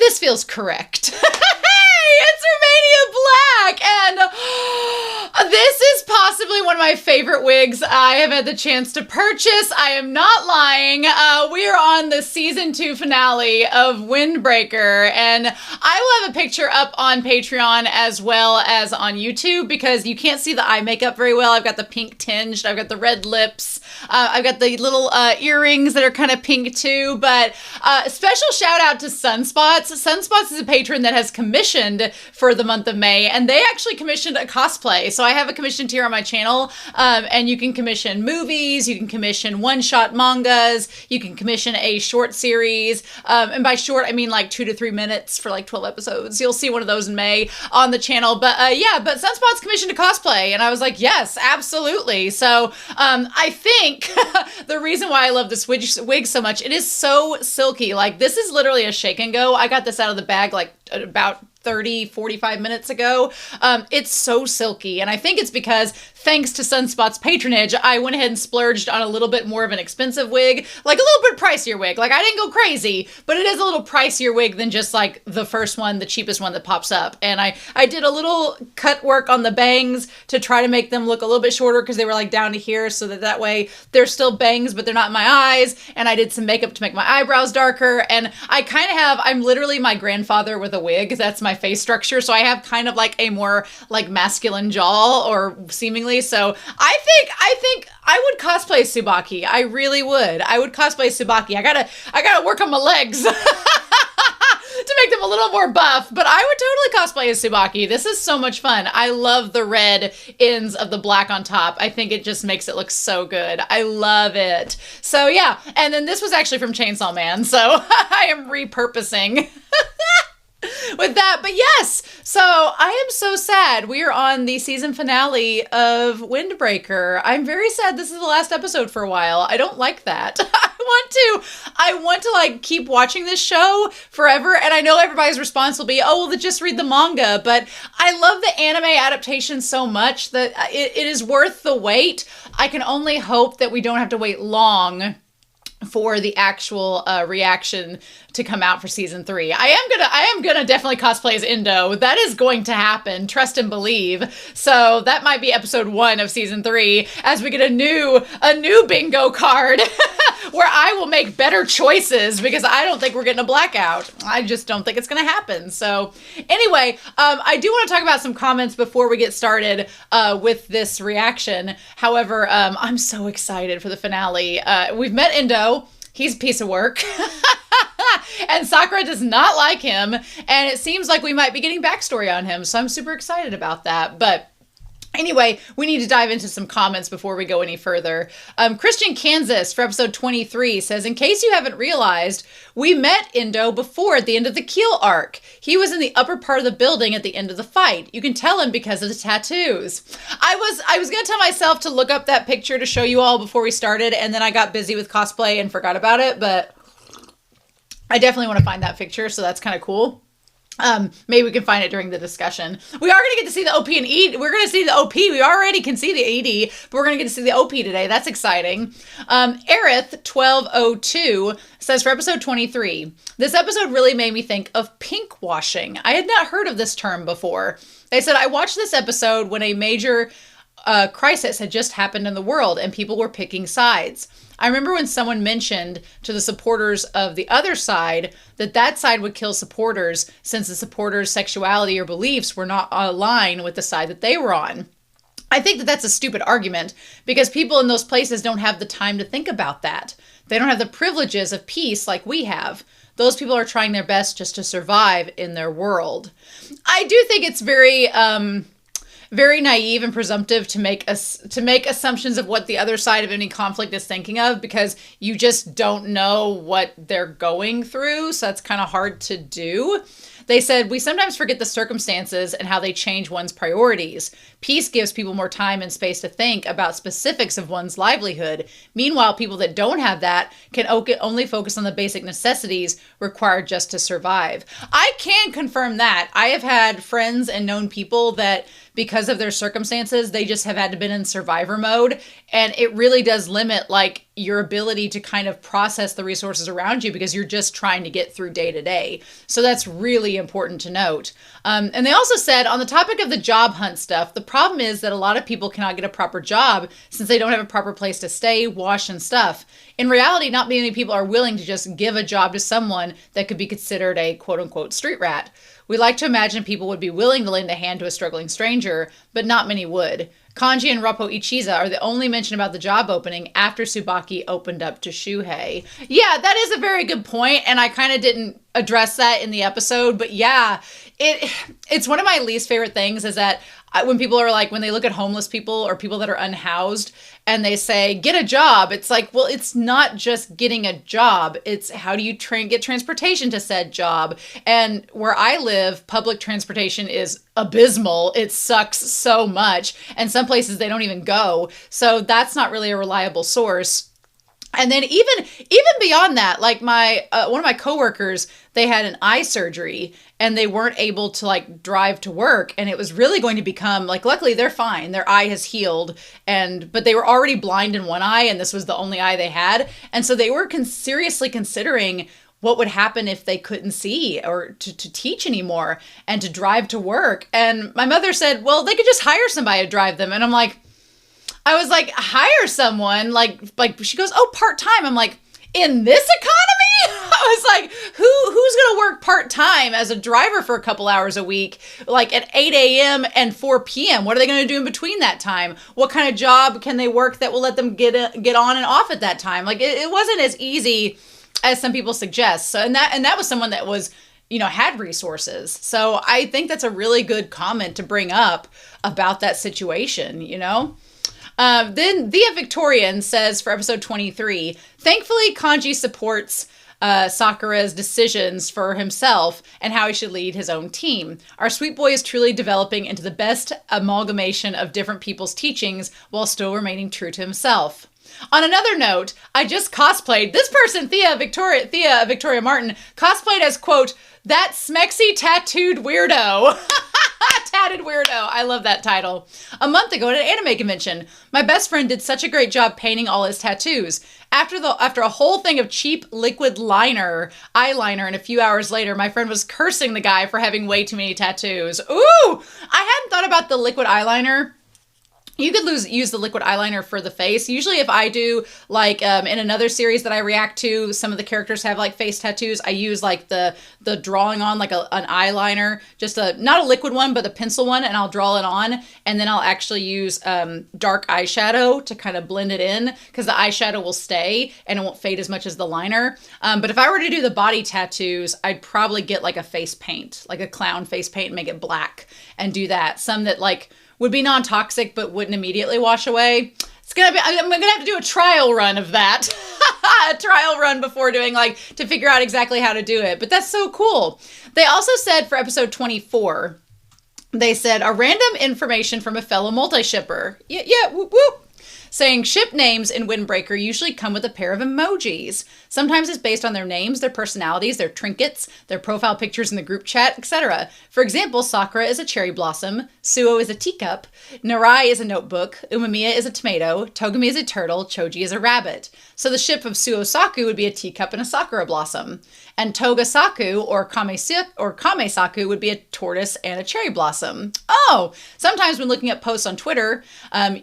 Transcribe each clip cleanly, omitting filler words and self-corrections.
this feels correct. Hey, it's Romania Black, and this is possibly one of my favorite wigs I have had the chance to purchase. I am not lying. We are on the season 2 finale of Windbreaker, and I will have a picture up on Patreon as well as on YouTube because you can't see the eye makeup very well. I've got the pink tinged, I've got the red lips, I've got the little earrings that are kind of pink too, but special shout out to Sunspots. Sunspots is a patron that has commissioned for the month of May, and they actually commissioned a cosplay. So I have a commission tier on my channel, and you can commission movies, you can commission one-shot mangas, you can commission a short series, and by short I mean like 2 to 3 minutes for like 12 episodes. You'll see one of those in May on the channel, but but Sunspots commissioned a cosplay, and I was like, yes, absolutely. So I think the reason why I love this wig so much, it is so silky. Like, this is literally a shake and go. I got this out of the bag like about 45 minutes ago. It's so silky, and I think it's because thanks to Sunspots patronage, I went ahead and splurged on a little bit more of an expensive wig, like a little bit pricier wig. Like, I didn't go crazy, but it is a little pricier wig than just like the first one, the cheapest one that pops up. And I did a little cut work on the bangs to try to make them look a little bit shorter because they were like down to here, so that way they're still bangs, but they're not in my eyes. And I did some makeup to make my eyebrows darker. And I kind of I'm literally my grandfather with a wig. That's my face structure. So I have kind of like a more like masculine jaw, or seemingly. So I think I would cosplay Tsubaki. I really would. I would cosplay Tsubaki. I gotta work on my legs to make them a little more buff, but I would totally cosplay as Tsubaki. This is so much fun. I love the red ends of the black on top. I think it just makes it look so good. I love it. So yeah, and then this was actually from Chainsaw Man, so I am repurposing with that. But yes, so I am so sad. We are on the season finale of Windbreaker. I'm very sad this is the last episode for a while. I don't like that. I want to like keep watching this show forever, and I know everybody's response will be, oh, well, just read the manga, but I love the anime adaptation so much that it is worth the wait. I can only hope that we don't have to wait long for the actual reaction to come out for season 3. I am gonna definitely cosplay as Endo. That is going to happen. Trust and believe. So that might be episode 1 of season 3 as we get a new bingo card where I will make better choices because I don't think we're getting a blackout. I just don't think it's gonna happen. So anyway, I do want to talk about some comments before we get started with this reaction. However, I'm so excited for the finale. We've met Endo. He's a piece of work. And Sakura does not like him. And it seems like we might be getting backstory on him. So I'm super excited about that. But anyway, we need to dive into some comments before we go any further. Christian Kansas for episode 23 says, in case you haven't realized, we met Endo before at the end of the Keel arc. He was in the upper part of the building at the end of the fight. You can tell him because of the tattoos. I was going to tell myself to look up that picture to show you all before we started, and then I got busy with cosplay and forgot about it, but I definitely want to find that picture, so that's kind of cool. Maybe we can find it during the discussion. We are going to get to see the OP and ED. We're going to see the OP. We already can see the ED, but we're going to get to see the OP today. That's exciting. Aerith1202 says for episode 23, this episode really made me think of pink washing. I had not heard of this term before. They said, I watched this episode when a major crisis had just happened in the world and people were picking sides. I remember when someone mentioned to the supporters of the other side that side would kill supporters since the supporters' sexuality or beliefs were not aligned with the side that they were on. I think that that's a stupid argument because people in those places don't have the time to think about that. They don't have the privileges of peace like we have. Those people are trying their best just to survive in their world. I do think it's very naive and presumptive to make assumptions of what the other side of any conflict is thinking of because you just don't know what they're going through. So that's kind of hard to do. They said, we sometimes forget the circumstances and how they change one's priorities. Peace gives people more time and space to think about specifics of one's livelihood. Meanwhile, people that don't have that can only focus on the basic necessities required just to survive. I can confirm that. I have had friends and known people that because of their circumstances, they just have had to been in survivor mode. And it really does limit like your ability to kind of process the resources around you because you're just trying to get through day to day. So that's really important to note. And they also said on the topic of the job hunt stuff, the problem is that a lot of people cannot get a proper job since they don't have a proper place to stay, wash, and stuff. In reality, not many people are willing to just give a job to someone that could be considered a quote-unquote street rat. We like to imagine people would be willing to lend a hand to a struggling stranger, but not many would. Kanji and Roppo Ichiza are the only mention about the job opening after Tsubaki opened up to Shuhei. Yeah, that is a very good point, and I kind of didn't address that in the episode, but yeah, it's one of my least favorite things is that when people are like, when they look at homeless people or people that are unhoused and they say, get a job, it's like, well, it's not just getting a job. It's how do you get transportation to said job? And where I live, public transportation is abysmal. It sucks so much. And some places they don't even go. So that's not really a reliable source. And then even beyond that, like my one of my coworkers, they had an eye surgery and they weren't able to like drive to work, and it was really going to become like, luckily they're fine, their eye has healed, but they were already blind in one eye and this was the only eye they had, and so they were seriously considering what would happen if they couldn't see or to teach anymore and to drive to work. And my mother said, well, they could just hire somebody to drive them. And I was like, hire someone, like she goes, oh, part-time. I'm like, in this economy? I was like, who's going to work part-time as a driver for a couple hours a week, like at 8 a.m. and 4 p.m.? What are they going to do in between that time? What kind of job can they work that will let them get on and off at that time? Like it wasn't as easy as some people suggest. So, and that was someone that was, had resources. So I think that's a really good comment to bring up about that situation, Then Thea Victorian says for episode 23, thankfully Kanji supports Sakura's decisions for himself and how he should lead his own team. Our sweet boy is truly developing into the best amalgamation of different people's teachings while still remaining true to himself. On another note, I just cosplayed. This person, Thea Victoria Martin, cosplayed as, quote, that smexy tattooed weirdo. Tatted weirdo. I love that title. A month ago at an anime convention, my best friend did such a great job painting all his tattoos. After a whole thing of cheap liquid eyeliner, and a few hours later, my friend was cursing the guy for having way too many tattoos. Ooh! I hadn't thought about the liquid eyeliner. You could use the liquid eyeliner for the face. Usually if I do, like, in another series that I react to, some of the characters have, like, face tattoos. I use, like, the drawing on, like, an eyeliner. Just not a liquid one, but a pencil one, and I'll draw it on. And then I'll actually use dark eyeshadow to kind of blend it in, because the eyeshadow will stay, and it won't fade as much as the liner. But if I were to do the body tattoos, I'd probably get, like, a face paint, like a clown face paint, and make it black, and do that. Some that, like, would be non-toxic but wouldn't immediately wash away. I'm gonna have to do a trial run of that. A trial run before doing, like, to figure out exactly how to do it. But that's so cool. They also said for episode 24, they said a random information from a fellow multi-shipper. Yeah, whoop whoop. Saying ship names in Windbreaker usually come with a pair of emojis. Sometimes it's based on their names, their personalities, their trinkets, their profile pictures in the group chat, etc. For example, Sakura is a cherry blossom, Suo is a teacup, Narai is a notebook, Umemiya is a tomato, Togami is a turtle, Choji is a rabbit. So the ship of Suo Saku would be a teacup and a sakura blossom. And Toga Saku or Kame Saku would be a tortoise and a cherry blossom. Oh, sometimes when looking at posts on Twitter,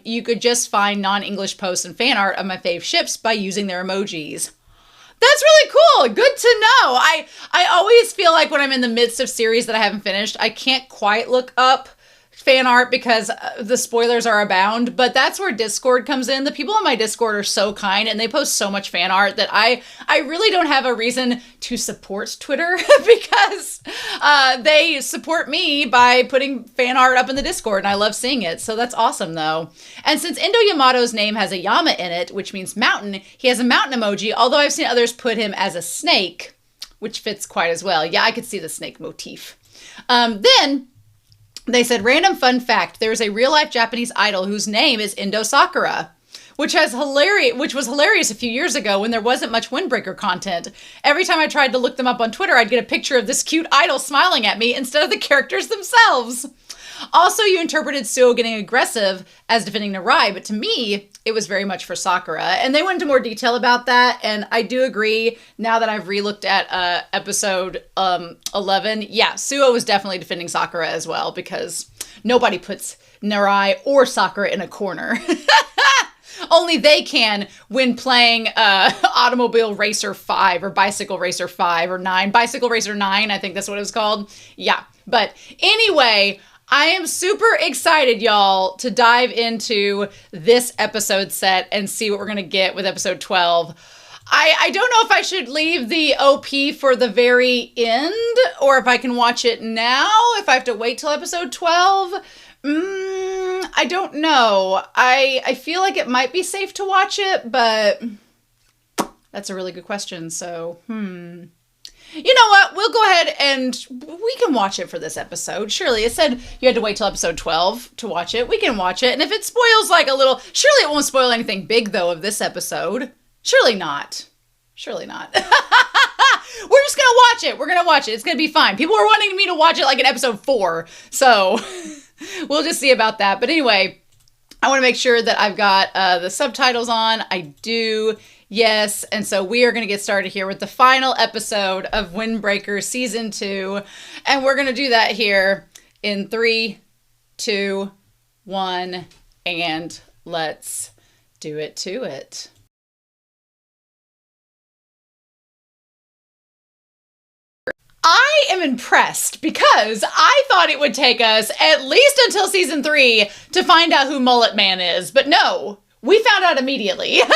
you could just find non-English posts and fan art of my fave ships by using their emojis. That's really cool. Good to know. I always feel like when I'm in the midst of series that I haven't finished, I can't quite look up fan art because the spoilers are abound, but that's where Discord comes in. The people on my Discord are so kind and they post so much fan art that I really don't have a reason to support Twitter because they support me by putting fan art up in the Discord, and I love seeing it. So that's awesome though. And since Endo Yamato's name has a Yama in it, which means mountain, he has a mountain emoji, although I've seen others put him as a snake, which fits quite as well. Yeah, I could see the snake motif. Then they said, random fun fact, there's a real-life Japanese idol whose name is Endo Sakura, which was hilarious a few years ago when there wasn't much Windbreaker content. Every time I tried to look them up on Twitter, I'd get a picture of this cute idol smiling at me instead of the characters themselves. Also, you interpreted Suo getting aggressive as defending Narai, but to me, it was very much for Sakura. And they went into more detail about that, and I do agree, now that I've relooked at episode 11, yeah, Suo was definitely defending Sakura as well, because nobody puts Narai or Sakura in a corner. Only they can when playing Automobile Racer 5 or Bicycle Racer 5 or 9. Bicycle Racer 9, I think that's what it was called. Yeah. But anyway, I am super excited, y'all, to dive into this episode set and see what we're going to get with episode 12. I don't know if I should leave the OP for the very end or if I can watch it now, if I have to wait till episode 12. I don't know. I feel like it might be safe to watch it, but that's a really good question. So, You know what? We'll go ahead and we can watch it for this episode. Surely it said you had to wait till episode 12 to watch it. We can watch it. And if it spoils like a little, surely it won't spoil anything big though of this episode. Surely not. Surely not. We're just going to watch it. We're going to watch it. It's going to be fine. People are wanting me to watch it like in episode 4. So we'll just see about that. But anyway, I want to make sure that I've got the subtitles on. I do. Yes. And so we are going to get started here with the final episode of Windbreaker Season 2. And we're going to do that here in 3, 2, 1. And let's do it to it. I am impressed because I thought it would take us at least until season 3 to find out who Mullet Man is. But no, we found out immediately. And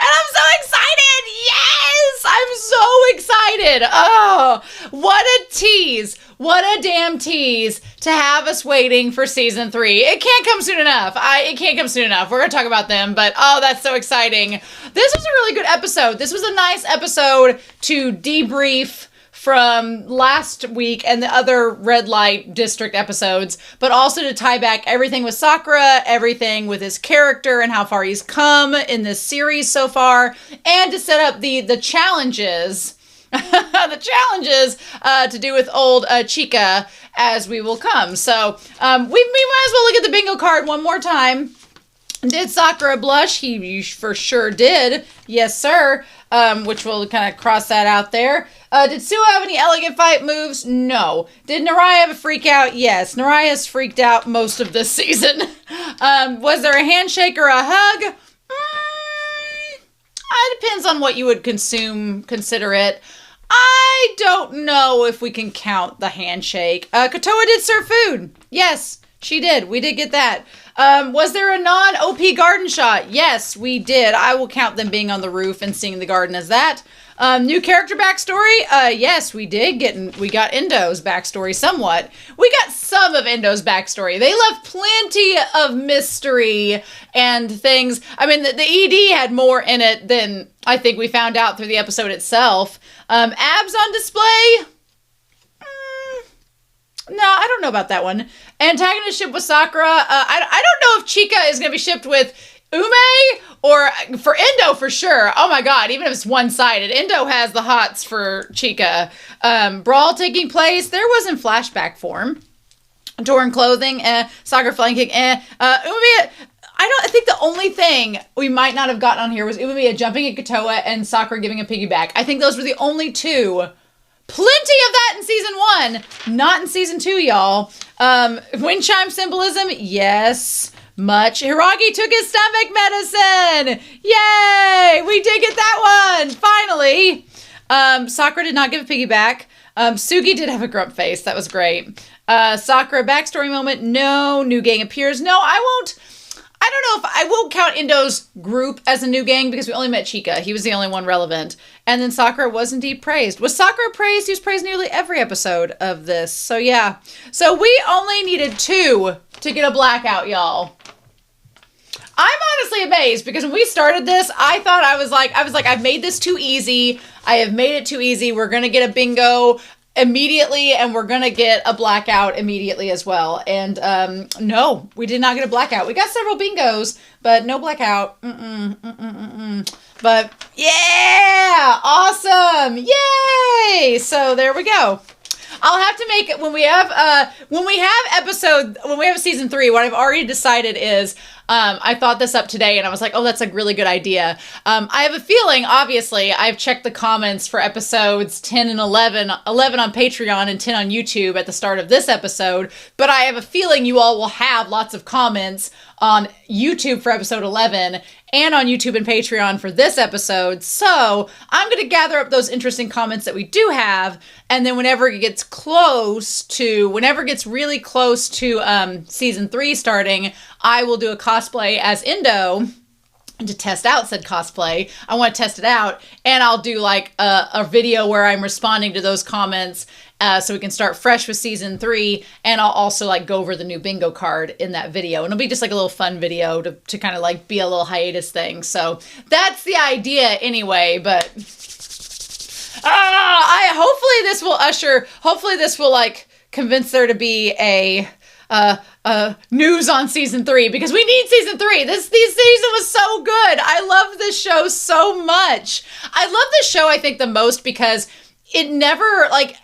I'm so excited. Yes, I'm so excited. Oh, what a tease. What a damn tease to have us waiting for season 3. It can't come soon enough. It can't come soon enough. We're going to talk about them, but oh, that's so exciting. This was a really good episode. This was a nice episode to debrief from last week and the other red light district episodes, but also to tie back everything with Sakura, everything with his character and how far he's come in this series so far, and to set up the challenges the challenges to do with old Chica as we will come. So we might as well look at the bingo card one more time. Did Sakura blush? He for sure did. Yes, sir. Which we'll kind of cross that out there. Did Suo have any elegant fight moves? No. Did Narai have a freak out? Yes. Narai has freaked out most of this season. Was there a handshake or a hug? It depends on what you would consider it. I don't know if we can count the handshake. Kotoa did serve food. Yes, she did. We did get that. Was there a non-OP garden shot? Yes, we did. I will count them being on the roof and seeing the garden as that. New character backstory? Yes, we did we got Endo's backstory somewhat. We got some of Endo's backstory. They left plenty of mystery and things. I mean, the ED had more in it than I think we found out through the episode itself. Abs on display? No, I don't know about that one. Antagonist ship with Sakura. I don't know if Chica is going to be shipped with Ume or for Endo for sure. Oh my god, even if it's one-sided. Endo has the hots for Chica. Brawl taking place. There was in flashback form. Torn clothing. Sakura flying kick. Ume. I think the only thing we might not have gotten on here was Ume jumping at Kotoa and Sakura giving a piggyback. I think those were the only two. Plenty of that in season 1, not in season 2, y'all. Wind chime symbolism, yes, much. Hiragi took his stomach medicine. Yay, we did get that one, finally. Sakura did not give a piggyback. Sugi did have a grump face, that was great. Sakura backstory moment, no. New gang appears, no, I don't know if I won't count Endo's group as a new gang because we only met Chica. He was the only one relevant. And then Sakura was indeed praised. Was Sakura praised? He was praised nearly every episode of this. So yeah. So we only needed 2 to get a blackout, y'all. I'm honestly amazed because when we started this, I thought I was like, I've made this too easy. I have made it too easy. We're going to get a bingo immediately and we're gonna get a blackout immediately as well. And no, we did not get a blackout. We got several bingos, but no blackout. But yeah, awesome, yay. So there we go. I'll have to make it when we have season 3. What I've already decided is I thought this up today and I was like, oh, that's a really good idea. I have a feeling, obviously, I've checked the comments for episodes 10 and 11 on Patreon and 10 on YouTube at the start of this episode, but I have a feeling you all will have lots of comments on YouTube for episode 11 and on YouTube and Patreon for this episode. So I'm going to gather up those interesting comments that we do have. And then whenever it gets really close to season 3 starting, I will do a cosplay as Endo to test out said cosplay. I want to test it out, and I'll do like a video where I'm responding to those comments so we can start fresh with season 3, and I'll also like go over the new bingo card in that video, and it'll be just like a little fun video to kind of like be a little hiatus thing. So that's the idea anyway, but hopefully this will like convince there to be a news on season 3, because we need season 3. This season was so good. I love this show so much. I love this show, I think, the most because it never, like,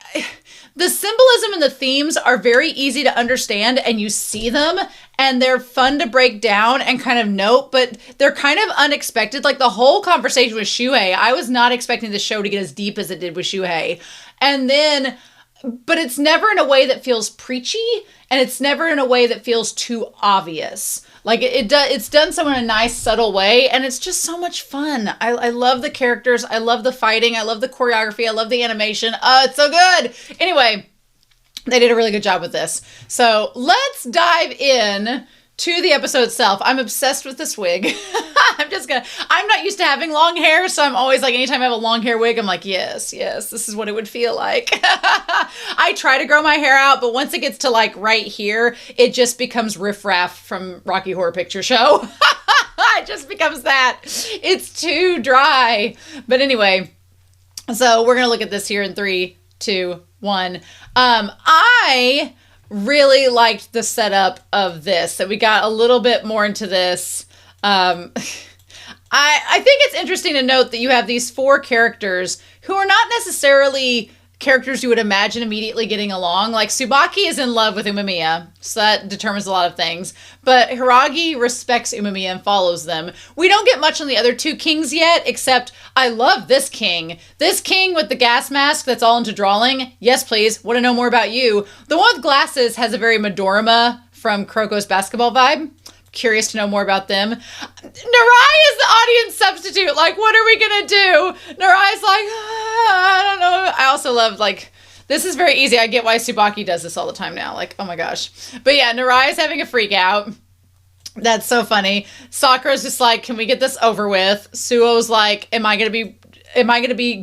the symbolism and the themes are very easy to understand, and you see them, and they're fun to break down and kind of note, but they're kind of unexpected. Like the whole conversation with Shuhei, I was not expecting the show to get as deep as it did with Shuhei. And then, but it's never in a way that feels preachy, and it's never in a way that feels too obvious. Like it's done so in a nice, subtle way, and it's just so much fun. I love the characters. I love the fighting. I love the choreography. I love the animation. Oh, it's so good. Anyway, they did a really good job with this. So let's dive in to the episode itself. I'm obsessed with this wig. I'm not used to having long hair, so I'm always like, anytime I have a long hair wig, I'm like, yes, this is what it would feel like. I try to grow my hair out, but once it gets to like right here, it just becomes Riff Raff from Rocky Horror Picture Show. It just becomes that. It's too dry. But anyway, so we're going to look at this here in 3, 2, 1. I really liked the setup of this, that we got a little bit more into this. I think it's interesting to note that you have these 4 characters who are not necessarily characters you would imagine immediately getting along. Like Tsubaki is in love with Umemiya, so that determines a lot of things. But Hiragi respects Umemiya and follows them. We don't get much on the other 2 kings yet, except I love this king. This king with the gas mask that's all into drawing. Yes, please. Want to know more about you. The one with glasses has a very Midorima from Kuroko's basketball vibe. Curious to know more about them. Narai is the audience substitute. Like, what are we gonna do? Narai's like, I don't know. I also love, like, this is very easy. I get why Tsubaki does this all the time now. Like, oh my gosh. But yeah, Narai's having a freak out. That's so funny. Sakura's just like, can we get this over with? Suo's like, am I gonna be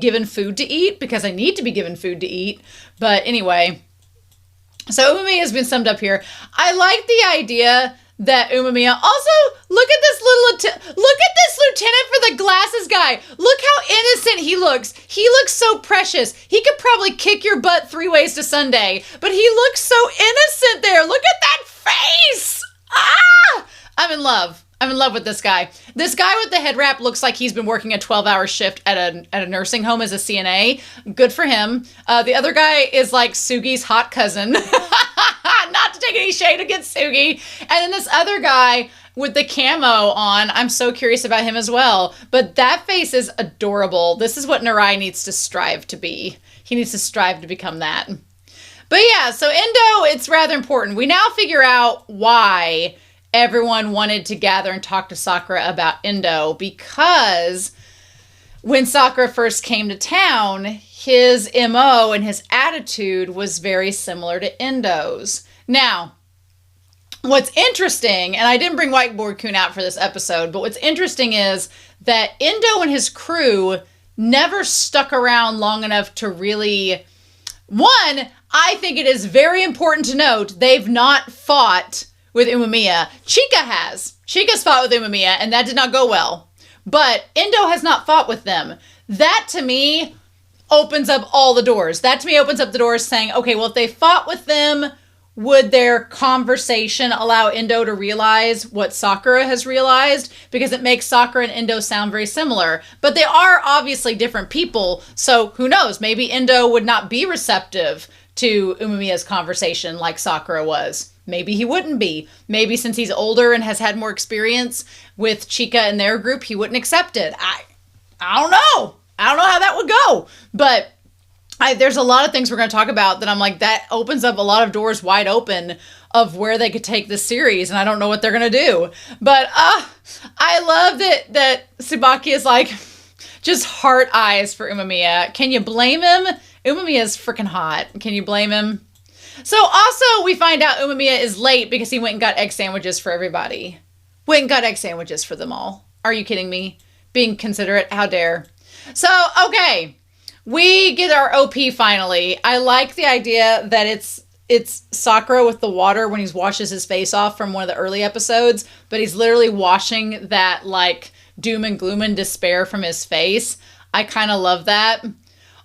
given food to eat? Because I need to be given food to eat. But anyway, so Umemiya has been summed up here. I like the idea that Umemiya also, look at this lieutenant for the glasses guy. Look how innocent he looks. He looks so precious. He could probably kick your butt 3 ways to Sunday, but he looks so innocent there. Look at that face. Ah! I'm in love. I'm in love with this guy. This guy with the head wrap looks like he's been working a 12-hour shift at a nursing home as a CNA. Good for him. The other guy is like Sugi's hot cousin. Not to take any shade against Sugi. And then this other guy with the camo on, I'm so curious about him as well. But that face is adorable. This is what Narai needs to strive to be. He needs to strive to become that. But yeah, so Endo, it's rather important. We now figure out why everyone wanted to gather and talk to Sakura about Endo, because when Sakura first came to town, his MO and his attitude was very similar to Endo's. Now, what's interesting, and I didn't bring Whiteboard Kun out for this episode, but what's interesting is that Endo and his crew never stuck around long enough to really... One, I think it is very important to note they've not fought with Umemiya. Chika has. Chika's fought with Umemiya, and that did not go well. But Endo has not fought with them. That, to me, opens up all the doors. That, to me, opens up the doors saying, okay, well, if they fought with them, would their conversation allow Endo to realize what Sakura has realized? Because it makes Sakura and Endo sound very similar. But they are obviously different people, so who knows? Maybe Endo would not be receptive to Umemiya's conversation like Sakura was. Maybe he wouldn't be. Maybe since he's older and has had more experience with Chika and their group, he wouldn't accept it. I don't know. I don't know how that would go. But there's a lot of things we're going to talk about that I'm like, that opens up a lot of doors wide open of where they could take this series, and I don't know what they're going to do. But I love that Tsubaki is like just heart eyes for Umemiya. Can you blame him? Umemiya is freaking hot. Can you blame him? So also we find out Umemiya is late because he went and got egg sandwiches for everybody. Went and got egg sandwiches for them all. Are you kidding me? Being considerate, how dare. So, okay. We get our OP finally. I like the idea that it's Sakura with the water when he washes his face off from one of the early episodes, but he's literally washing that like doom and gloom and despair from his face. I kind of love that.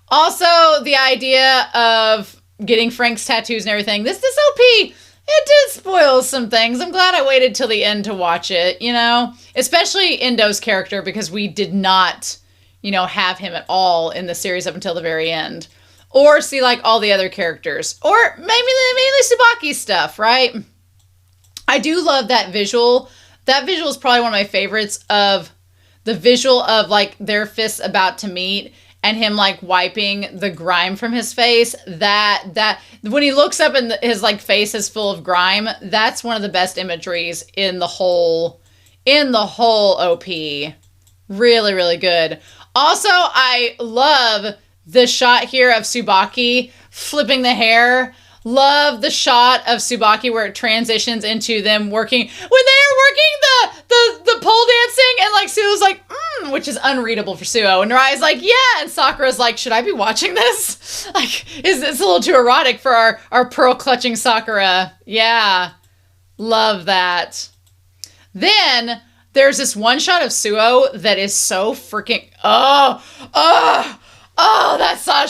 Also, the idea of getting Frank's tattoos and everything. This OP, it did spoil some things. I'm glad I waited till the end to watch it, you know? Especially Endo's character, because we did not, you know, have him at all in the series up until the very end. Or see, like, all the other characters. Or mainly Tsubaki stuff, right? I do love that visual. That visual is probably one of my favorites, of the visual of, like, their fists about to meet and him, like, wiping the grime from his face. That when he looks up and his, like, face is full of grime, that's one of the best imageries in the whole OP. Really, really good. Also, I love the shot here of Tsubaki flipping the hair. Love the shot of Tsubaki where it transitions into them working. When they are working the pole dancing, and like Suo's like, which is unreadable for Suo. And Narai's like, yeah. And Sakura's like, should I be watching this? Like, it's a little too erotic for our pearl clutching Sakura. Yeah. Love that. Then there's this one shot of Suo that is so freaking, that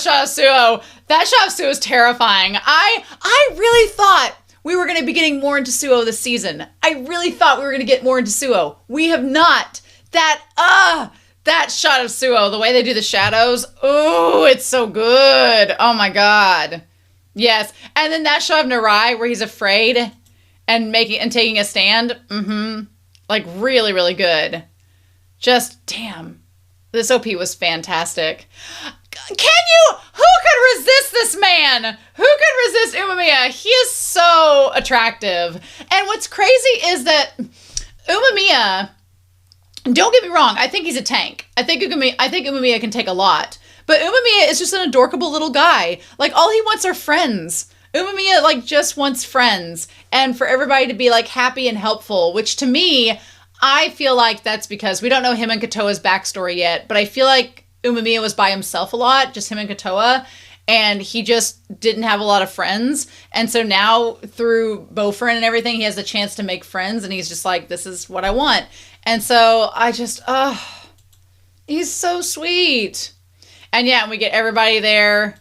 shot of Suo. That shot of Suo is terrifying. I really thought we were going to be getting more into Suo this season. I really thought we were going to get more into Suo. We have not. That shot of Suo, the way they do the shadows. Oh, it's so good. Oh my God. Yes. And then that shot of Narai where he's afraid and taking a stand. Like really, really good. Just damn. This OP was fantastic. Who could resist this man? Who could resist Umemiya? He is so attractive. And what's crazy is that Umemiya, don't get me wrong, I think he's a tank. I think Umemiya can take a lot. But Umemiya is just an adorable little guy. Like, all he wants are friends. Umemiya, like, just wants friends. And for everybody to be, like, happy and helpful, which to me, I feel like that's because we don't know him and Katoa's backstory yet, but I feel like Umemiya was by himself a lot, just him and Katoa, and he just didn't have a lot of friends. And so now through Bofurin and everything, he has the chance to make friends, and he's just like, this is what I want. And so I just, he's so sweet. And yeah, we get everybody there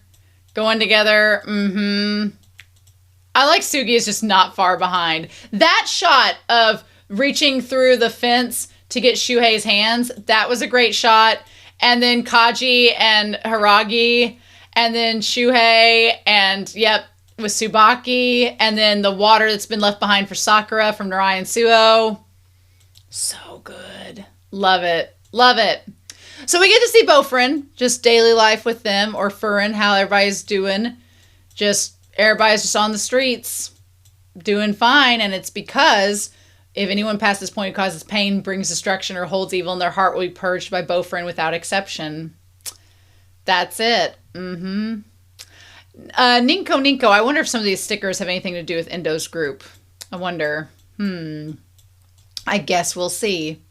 going together. I like Sugi is just not far behind. That shot of reaching through the fence to get Shuhei's hands, that was a great shot. And then Kaji and Hiragi, and then Shuhei, and with Tsubaki, and then the water that's been left behind for Sakura from Narai and Suo. So good. Love it. Love it. So we get to see Bofurin, just daily life with them, or Furin, how everybody's doing. Everybody's just on the streets, doing fine, and it's because if anyone past this point who causes pain, brings destruction, or holds evil in their heart will be purged by Bofurin without exception. That's it. Ninko. I wonder if some of these stickers have anything to do with Endo's group. I wonder. I guess we'll see.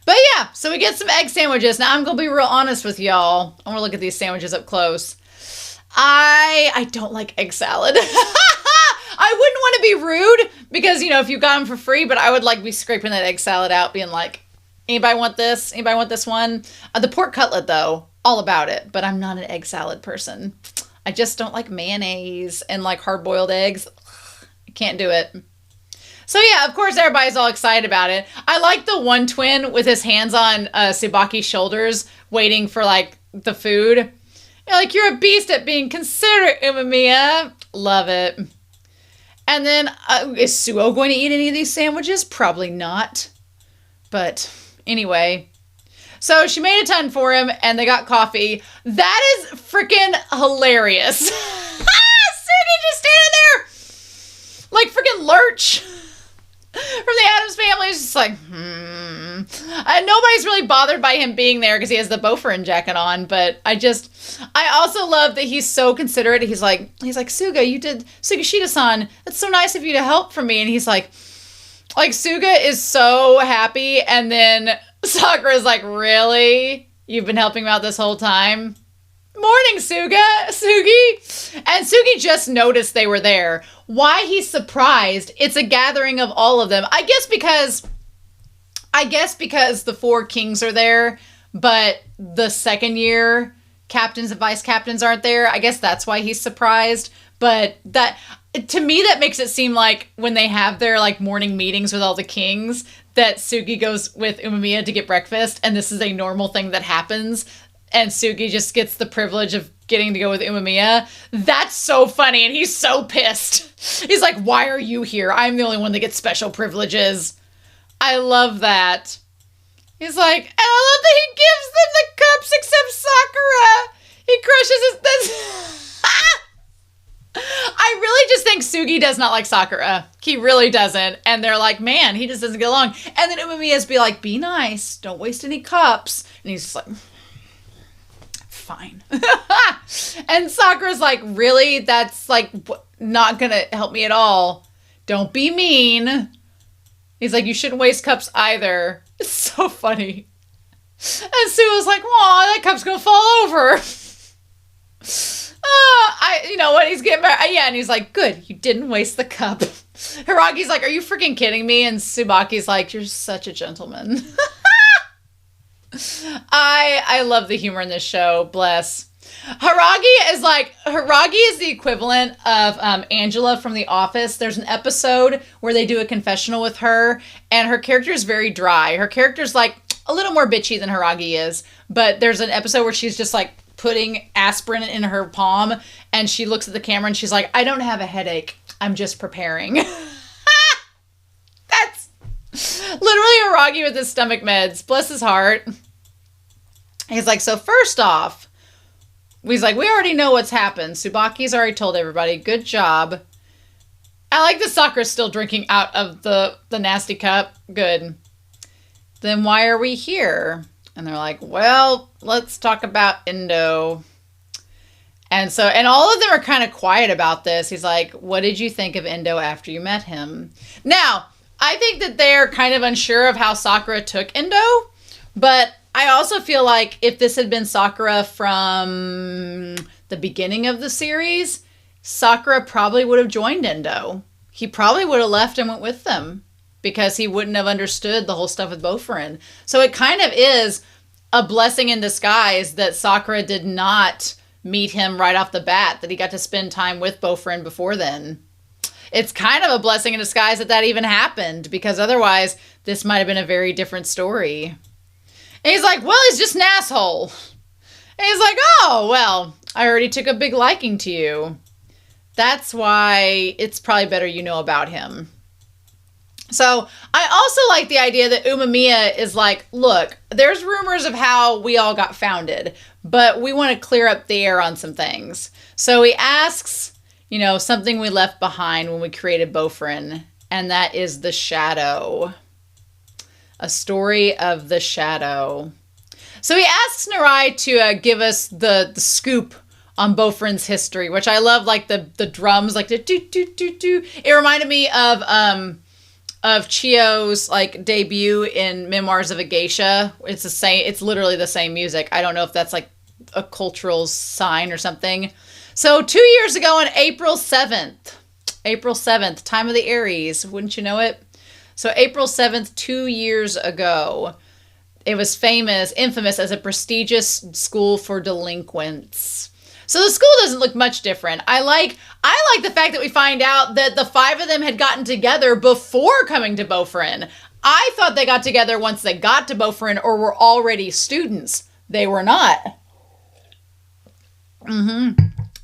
But yeah, so we get some egg sandwiches. Now I'm going to be real honest with y'all. I want to look at these sandwiches up close. I don't like egg salad. I wouldn't want to be rude because, you know, if you got them for free, but I would like be scraping that egg salad out being like, anybody want this? Anybody want this one? The pork cutlet though, all about it, but I'm not an egg salad person. I just don't like mayonnaise and like hard-boiled eggs. Can't do it. So yeah, of course everybody's all excited about it. I like the one twin with his hands on Tsubaki's shoulders waiting for like the food. You're like, you're a beast at being considerate, Umemiya. Love it. And then, is Suo going to eat any of these sandwiches? Probably not. But anyway. So she made a ton for him, and they got coffee. That is freaking hilarious. Sugi just standing there like freaking Lurch from the Addams Family. Is just like, And nobody's really bothered by him being there because he has the Bofurin jacket on. But I also love that he's so considerate. He's like, Sugashita-san, it's so nice of you to help for me. And he's like Suga is so happy. And then Sakura's like, really? You've been helping him out this whole time? Morning, Sugi. And Sugi just noticed they were there. Why he's surprised? It's a gathering of all of them. I guess because the 4 kings are there, but the second year captains and vice captains aren't there. I guess that's why he's surprised. But that, to me, that makes it seem like when they have their like morning meetings with all the kings, that Sugi goes with Umemiya to get breakfast, and this is a normal thing that happens, and Sugi just gets the privilege of getting to go with Umemiya. That's so funny, and he's so pissed. He's like, why are you here? I'm the only one that gets special privileges. I love that. He's like, and I love that he gives them the cups except Sakura. He crushes his... I really just think Sugi does not like Sakura. He really doesn't. And they're like, man, he just doesn't get along. And then Umemiya's be like, be nice. Don't waste any cups. And he's just like, fine. And Sakura's like, really? That's like not going to help me at all. Don't be mean. He's like, you shouldn't waste cups either. It's so funny. And Suo's like, aw, that cup's going to fall over. You know what? He's getting back. Yeah, and he's like, good, you didn't waste the cup. Hiragi's like, are you freaking kidding me? And Tsubaki's like, you're such a gentleman. I love the humor in this show. Bless. Hiragi is the equivalent of Angela from The Office. There's an episode where they do a confessional with her, and her character is very dry. Her character's like a little more bitchy than Hiragi is, but there's an episode where she's just like putting aspirin in her palm, and she looks at the camera and she's like, I don't have a headache. I'm just preparing. That's literally Hiragi with his stomach meds. Bless his heart. He's like, so first off, he's like, we already know what's happened. Tsubaki's already told everybody. Good job. I like that Sakura's still drinking out of the nasty cup. Good. Then why are we here? And they're like, well, let's talk about Endo. And all of them are kind of quiet about this. He's like, what did you think of Endo after you met him? Now, I think that they're kind of unsure of how Sakura took Endo, but I also feel like if this had been Sakura from the beginning of the series, Sakura probably would have joined Endo. He probably would have left and went with them because he wouldn't have understood the whole stuff with Bofurin. So it kind of is a blessing in disguise that Sakura did not meet him right off the bat, that he got to spend time with Bofurin before then. It's kind of a blessing in disguise that even happened, because otherwise this might have been a very different story. And he's like, well, he's just an asshole. And he's like, oh, well, I already took a big liking to you. That's why it's probably better you know about him. So I also like the idea that Umemiya is like, look, there's rumors of how we all got founded, but we want to clear up the air on some things. So he asks, something we left behind when we created Bofurin, and that is the shadow. A story of the shadow. So he asks Narai to give us the scoop on Bofurin's history, which I love, like the drums, like the do. It reminded me of Chio's like debut in Memoirs of a Geisha. It's the same. It's literally the same music. I don't know if that's like a cultural sign or something. So 2 years ago on April 7th, time of the Aries, wouldn't you know it? So April 7th, 2 years ago, it was infamous as a prestigious school for delinquents. So the school doesn't look much different. I like the fact that we find out that the 5 of them had gotten together before coming to Bofurin. I thought they got together once they got to Bofurin or were already students. They were not.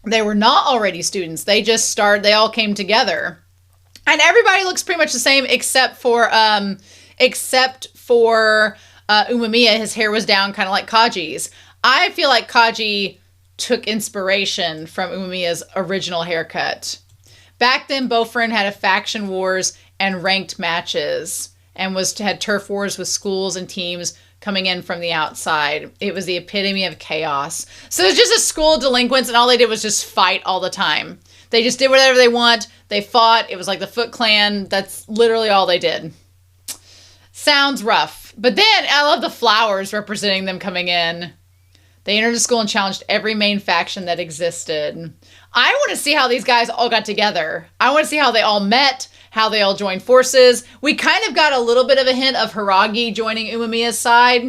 They were not already students. They all came together. And everybody looks pretty much the same except for Umemiya. His hair was down kind of like Kaji's. I feel like Kaji took inspiration from Umemiya's original haircut. Back then, Bofurin had a faction wars and ranked matches and had turf wars with schools and teams coming in from the outside. It was the epitome of chaos. So it was just a school of delinquents, and all they did was just fight all the time. They just did whatever they want. They fought. It was like the Foot Clan. That's literally all they did. Sounds rough. But then I love the flowers representing them coming in. They entered the school and challenged every main faction that existed. I want to see how these guys all got together. I want to see how they all met, how they all joined forces. We kind of got a little bit of a hint of Hiragi joining Umemiya's side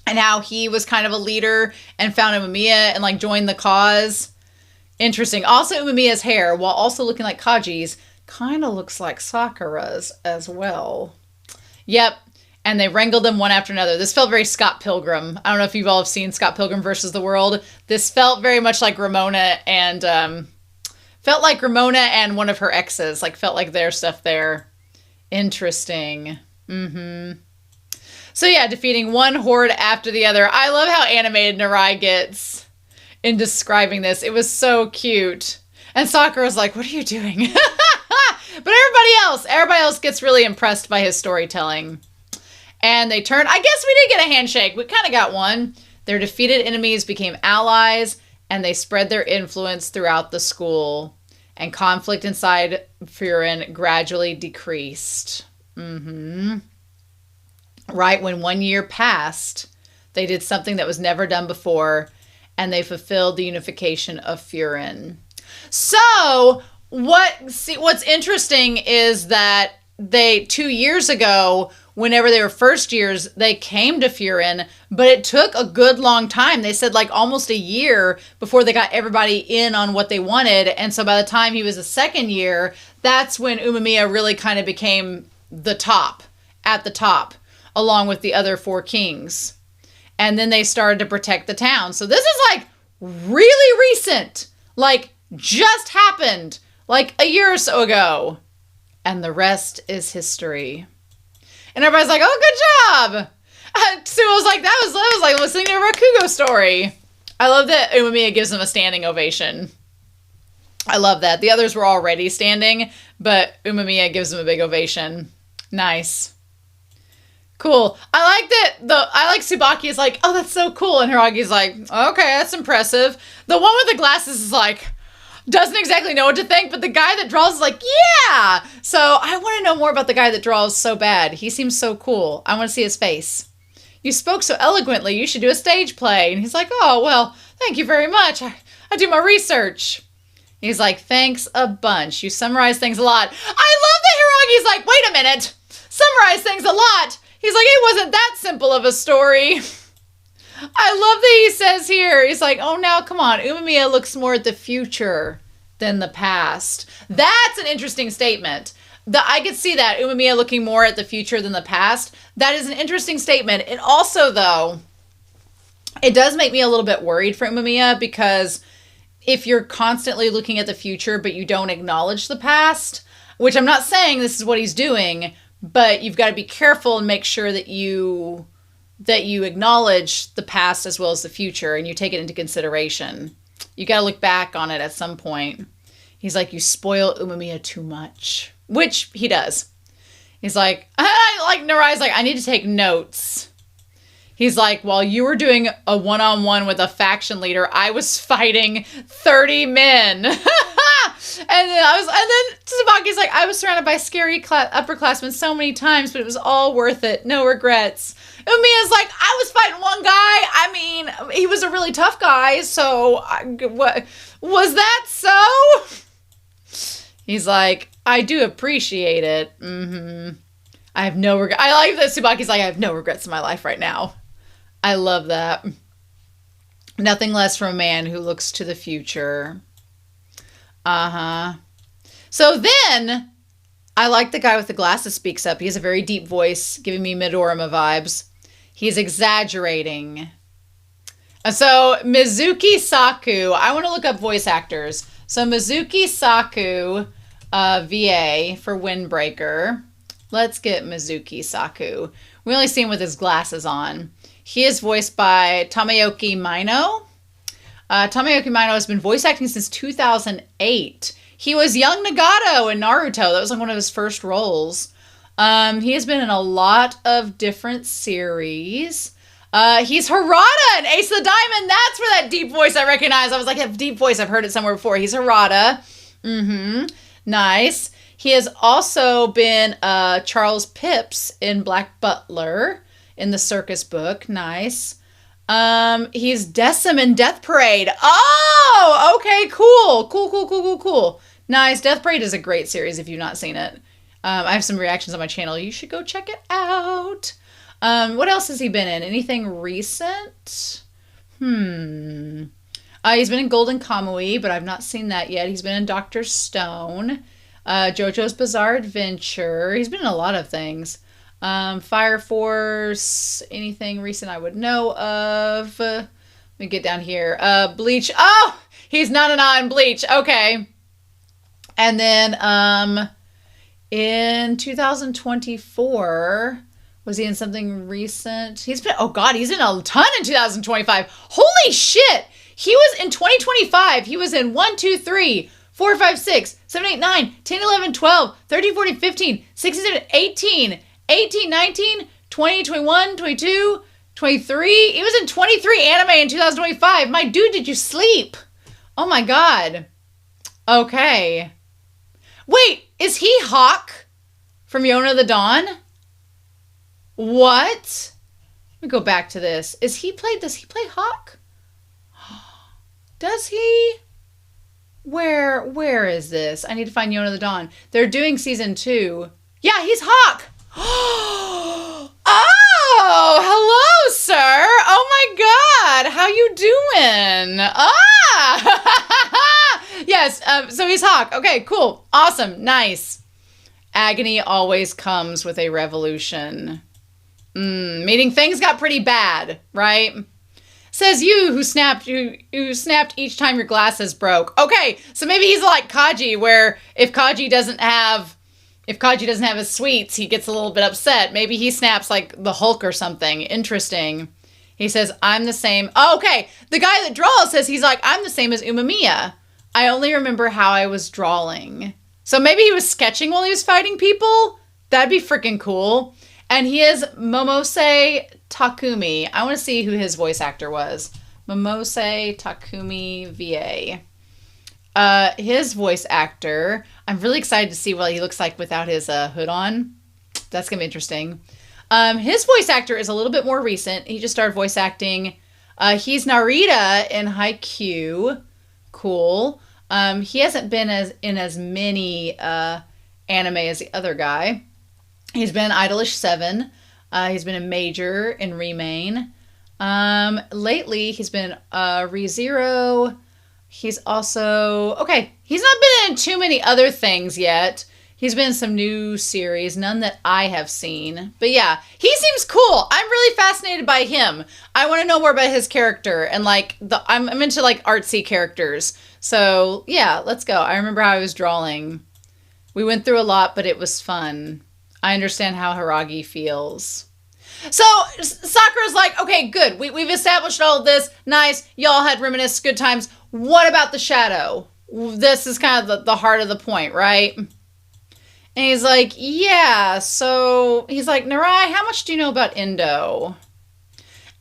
and how he was kind of a leader and found Umemiya and like joined the cause. Interesting. Also, Umemiya's hair, while also looking like Kaji's, kind of looks like Sakura's as well. Yep. And they wrangled them one after another. This felt very Scott Pilgrim. I don't know if you've all seen Scott Pilgrim versus the World. This felt very much like Ramona and one of her exes. Like, felt like their stuff there. Interesting. So yeah, defeating one horde after the other. I love how animated Narai gets in describing this. It was so cute. And Sakura's like, what are you doing? But everybody else gets really impressed by his storytelling. And they turned, I guess we did get a handshake. We kind of got one. Their defeated enemies became allies, and they spread their influence throughout the school. And conflict inside Furin gradually decreased. Right when 1 year passed, they did something that was never done before, and they fulfilled the unification of Furin. So, what's interesting is that 2 years ago, whenever they were first years, they came to Furin, but it took a good long time. They said like almost a year before they got everybody in on what they wanted. And so by the time he was a second year, that's when Umemiya really kind of became at the top, along with the other 4 kings. And then they started to protect the town. So this is like really recent, like just happened like a year or so ago. And the rest is history. And everybody's like, oh, good job. Sue was like, that was like listening to a Rakugo story. I love that Umemiya gives them a standing ovation. I love that. The others were already standing, but Umemiya gives them a big ovation. Nice. Cool. I like Tsubaki is like, oh, that's so cool. And Hiragi's like, okay, that's impressive. The one with the glasses is like, doesn't exactly know what to think, but the guy that draws is like, yeah! So I want to know more about the guy that draws so bad. He seems so cool. I want to see his face. You spoke so eloquently. You should do a stage play. And he's like, oh, well, thank you very much. I do my research. He's like, thanks a bunch. You summarize things a lot. I love that Hiragi's like, wait a minute. Summarize things a lot. He's like, it wasn't that simple of a story. I love that he says here, he's like, oh, now, come on. Umemiya looks more at the future than the past. That's an interesting statement. I could see that, Umemiya looking more at the future than the past. That is an interesting statement. It also, though, it does make me a little bit worried for Umemiya, because if you're constantly looking at the future but you don't acknowledge the past, which I'm not saying this is what he's doing, but you've got to be careful and make sure that you acknowledge the past as well as the future, and you take it into consideration. You got to look back on it at some point. He's like, you spoil Umemiya too much, which he does. He's like, Narai's like, I need to take notes. He's like, while you were doing a one-on-one with a faction leader, I was fighting 30 men. And then Tsubaki's like, I was surrounded by scary upperclassmen so many times, but it was all worth it. No regrets. Umiya's like, I was fighting one guy. I mean, he was a really tough guy. So what was that? So he's like, I do appreciate it. I have no regret. I like that Tsubaki's like, I have no regrets in my life right now. I love that. Nothing less from a man who looks to the future. Uh-huh. So then, I like the guy with the glasses speaks up. He has a very deep voice, giving me Midorima vibes. He's exaggerating. And so, Mizuki Saku. I want to look up voice actors. So, Mizuki Saku, VA for Windbreaker. Let's get Mizuki Saku. We only see him with his glasses on. He is voiced by Tamayoki Mino. Tamayoki Mino has been voice acting since 2008. He was young Nagato in Naruto. That was like one of his first roles. He has been in a lot of different series. He's Harada in Ace of the Diamond. That's where that deep voice I recognize. I was like, a deep voice. I've heard it somewhere before. He's Harada. Nice. He has also been Charles Pips in Black Butler in the Circus book. Nice. He's Decim in Death Parade. Oh, okay, cool. Nice. Death Parade is a great series if you've not seen it. I have some reactions on my channel. You should go check it out. What else has he been in? Anything recent? He's been in Golden Kamui, but I've not seen that yet. He's been in Dr. Stone, JoJo's Bizarre Adventure. He's been in a lot of things. Fire Force, anything recent I would know of. Let me get down here. Bleach. Oh, he's Nana in Bleach. Okay. And then in 2024, was he in something recent? He's in a ton in 2025. Holy shit! He was in 2025. He was in 1, 2, 3, 4, 5, 6, 7, 8, 9, 10, 11, 12, 13, 14, 15, 16, 17, 18, 19, 20, 21, 22, 23. He was in 23 anime in 2025. My dude, did you sleep? Oh my god. Okay. Wait, is he Hawk from Yona the Dawn? What? Let me go back to this. Does he play Hawk? Does he? Where is this? I need to find Yona the Dawn. They're doing season 2. Yeah, he's Hawk. Oh, hello, sir. Oh my god. How you doing? Yes, so he's Hawk. Okay, cool. Awesome. Nice. Agony always comes with a revolution. Meaning things got pretty bad, right? Says you who snapped each time your glasses broke. Okay, so maybe he's like Kaji, where if Kaji doesn't have his sweets, he gets a little bit upset. Maybe he snaps like the Hulk or something. Interesting. He says, I'm the same. Oh, okay. The guy that draws says he's like, I'm the same as Umamiya. I only remember how I was drawing. So maybe he was sketching while he was fighting people? That'd be freaking cool. And he is Momose Takumi. I want to see who his voice actor was. Momose Takumi VA. His voice actor, I'm really excited to see what he looks like without his hood on. That's going to be interesting. His voice actor is a little bit more recent. He just started voice acting. He's Narita in Haikyuu. Cool. He hasn't been in as many anime as the other guy. He's been in Idolize 7. He's been in Major in Remain. Lately, he's been ReZero. He's also... Okay, he's not been in too many other things yet. He's been in some new series, none that I have seen. But yeah, he seems cool. I'm really fascinated by him. I want to know more about his character. And like, I'm into like artsy characters. So yeah, let's go. I remember how I was drawing. We went through a lot, but it was fun. I understand how Hiragi feels. So Sakura's like, okay, good. We've established all of this. Nice. Y'all had reminisced good times. What about the shadow? This is kind of the heart of the point, right? And he's like, yeah. So he's like, Narai, how much do you know about Endo?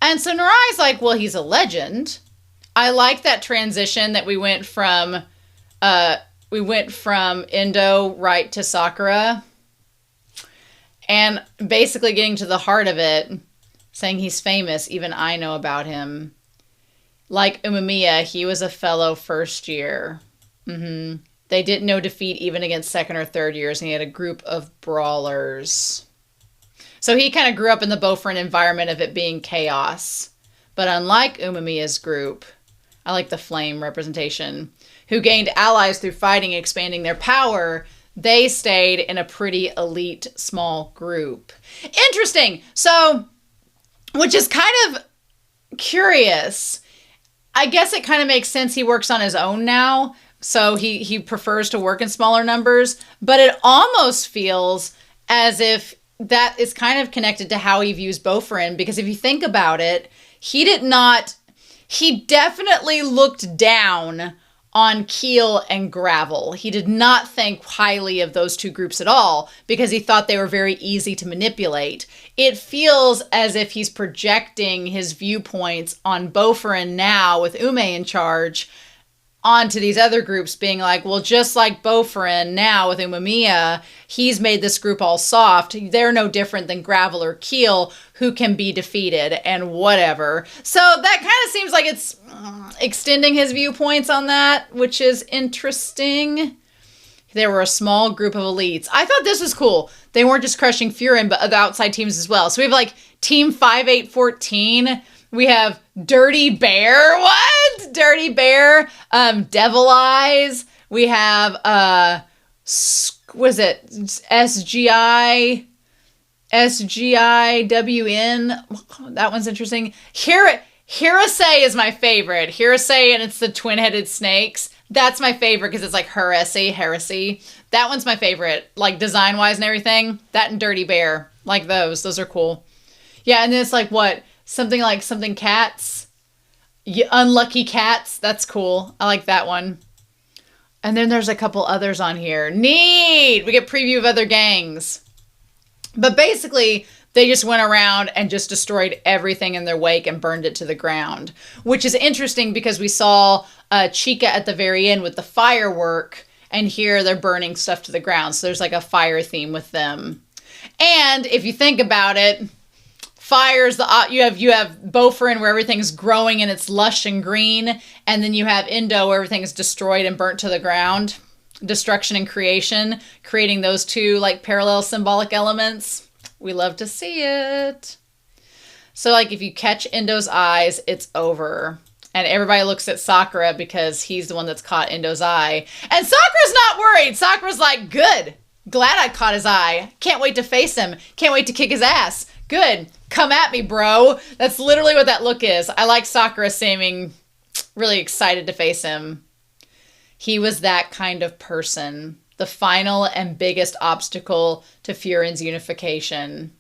And so Narai's like, well, he's a legend. I like that transition that we went from Endo right to Sakura. And basically getting to the heart of it, saying he's famous, even I know about him. Like Umamiya, he was a fellow first year. They didn't know defeat even against second or third years, and he had a group of brawlers. So he kind of grew up in the Bofurin environment of it being chaos. But unlike Umemiya's group, I like the flame representation, who gained allies through fighting, expanding their power, they stayed in a pretty elite small group. Interesting. So, which is kind of curious. I guess it kind of makes sense. He works on his own now, so he prefers to work in smaller numbers, but it almost feels as if that is kind of connected to how he views Bofurin, because if you think about it, he definitely looked down on Keel and Gravel. He did not think highly of those two groups at all because he thought they were very easy to manipulate. It feels as if he's projecting his viewpoints on Bofurin now with Ume in charge onto these other groups, being like, well, just like Bofurin now with Umemiya, he's made this group all soft. They're no different than Gravel or Keel, who can be defeated and whatever. So that kind of seems like it's extending his viewpoints on that, which is interesting. There were a small group of elites. I thought this was cool. They weren't just crushing Furin, but other outside teams as well. So we have like Team 5814. We have Dirty Bear. What? Dirty Bear. Devil Eyes. We have, was it SGI? SGIWN. That one's interesting. Hirase is my favorite. Hirase, and it's the twin-headed snakes. That's my favorite because it's like heresy. That one's my favorite, like design-wise and everything. That and Dirty Bear. Like those. Those are cool. Yeah, and then it's like what? Something like something cats. Unlucky cats. That's cool. I like that one. And then there's a couple others on here. Neat! We get preview of other gangs. But basically, they just went around and just destroyed everything in their wake and burned it to the ground. Which is interesting because we saw Chica at the very end with the firework. And here they're burning stuff to the ground. So there's like a fire theme with them. And if you think about it, fires, you have Bofurin where everything's growing and it's lush and green. And then you have Endo where everything is destroyed and burnt to the ground. Destruction and creation, creating those two like parallel symbolic elements. We love to see it. So like if you catch Endo's eyes, it's over. And everybody looks at Sakura because he's the one that's caught Endo's eye. And Sakura's not worried. Sakura's like, good. Glad I caught his eye. Can't wait to face him. Can't wait to kick his ass. Good. Come at me, bro. That's literally what that look is. I like Sakura seeming really excited to face him. He was that kind of person. The final and biggest obstacle to Furin's unification.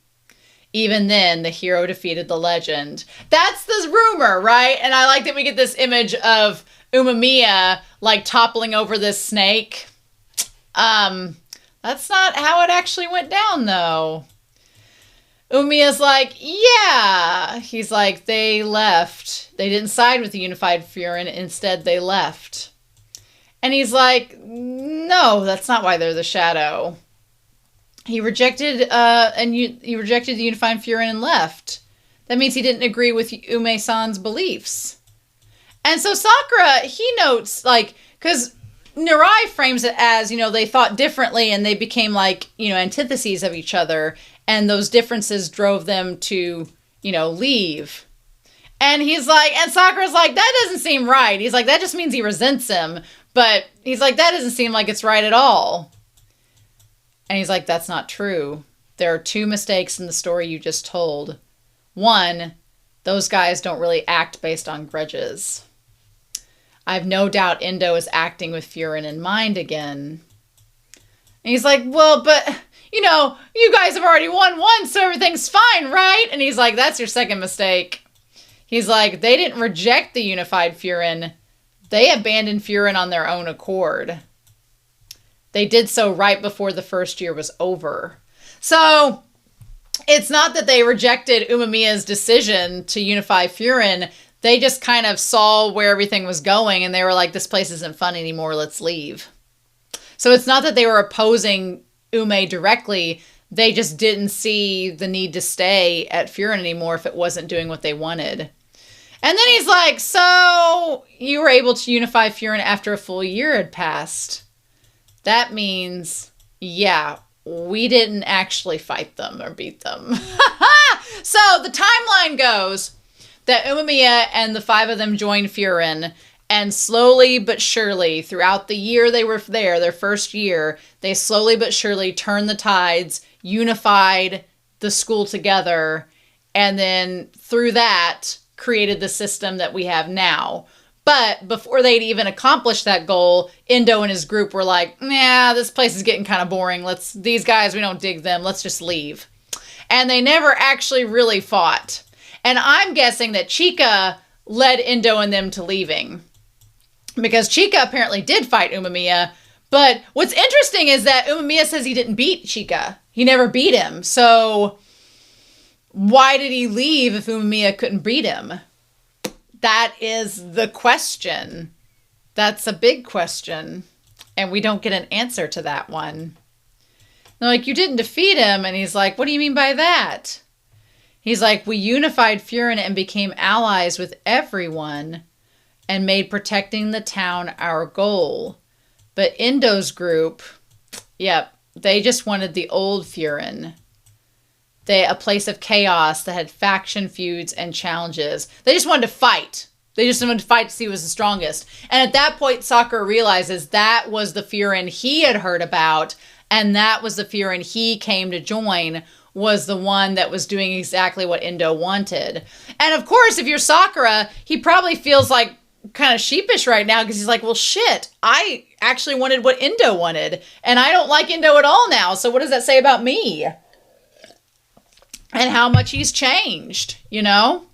Even then, the hero defeated the legend. That's the rumor, right? And I like that we get this image of Umemiya like toppling over this snake. That's not how it actually went down, though. Umiya's like, yeah. He's like, they left. They didn't side with the unified Furin. Instead, they left. And he's like, no, that's not why they're the shadow. He rejected he rejected the unified Furin and left. That means he didn't agree with Ume-san's beliefs. And so Sakura, he notes, like, because Mirai frames it as, they thought differently and they became like, antitheses of each other. And those differences drove them to, leave. And he's like, and Sakura's like, that doesn't seem right. He's like, that just means he resents him. But he's like, that doesn't seem like it's right at all. And he's like, that's not true. There are two mistakes in the story you just told. One, those guys don't really act based on grudges. I have no doubt Endo is acting with Furin in mind again. And he's like, well, but, you guys have already won once, so everything's fine, right? And he's like, that's your second mistake. He's like, they didn't reject the unified Furin. They abandoned Furin on their own accord. They did so right before the first year was over. So it's not that they rejected Umemiya's decision to unify Furin. They just kind of saw where everything was going and they were like, this place isn't fun anymore, let's leave. So it's not that they were opposing Ume directly. They just didn't see the need to stay at Furin anymore if it wasn't doing what they wanted. And then he's like, so you were able to unify Furin after a full year had passed. That means, yeah, we didn't actually fight them or beat them. So the timeline goes, that Umemiya and the 5 of them joined Furin, and slowly but surely, throughout the year they were there, their first year, they slowly but surely turned the tides, unified the school together, and then through that created the system that we have now. But before they'd even accomplished that goal, Endo and his group were like, nah, this place is getting kind of boring. These guys, we don't dig them. Let's just leave. And they never actually really fought. And I'm guessing that Chika led Endo and them to leaving. Because Chika apparently did fight Umemiya. But what's interesting is that Umemiya says he didn't beat Chika. He never beat him. So why did he leave if Umemiya couldn't beat him? That is the question. That's a big question. And we don't get an answer to that one. They're like, you didn't defeat him. And he's like, what do you mean by that? He's like, we unified Furin and became allies with everyone and made protecting the town our goal. But Endo's group, yep, they just wanted the old Furin. A place of chaos that had faction feuds and challenges. They just wanted to fight. They just wanted to fight to see who was the strongest. And at that point, Sakura realizes that was the Furin he had heard about, and that was the Furin he came to join, was the one that was doing exactly what Endo wanted. And of course, if you're Sakura, he probably feels like kind of sheepish right now because he's like, well, shit, I actually wanted what Endo wanted, and I don't like Endo at all now, so what does that say about me? And how much he's changed, you know?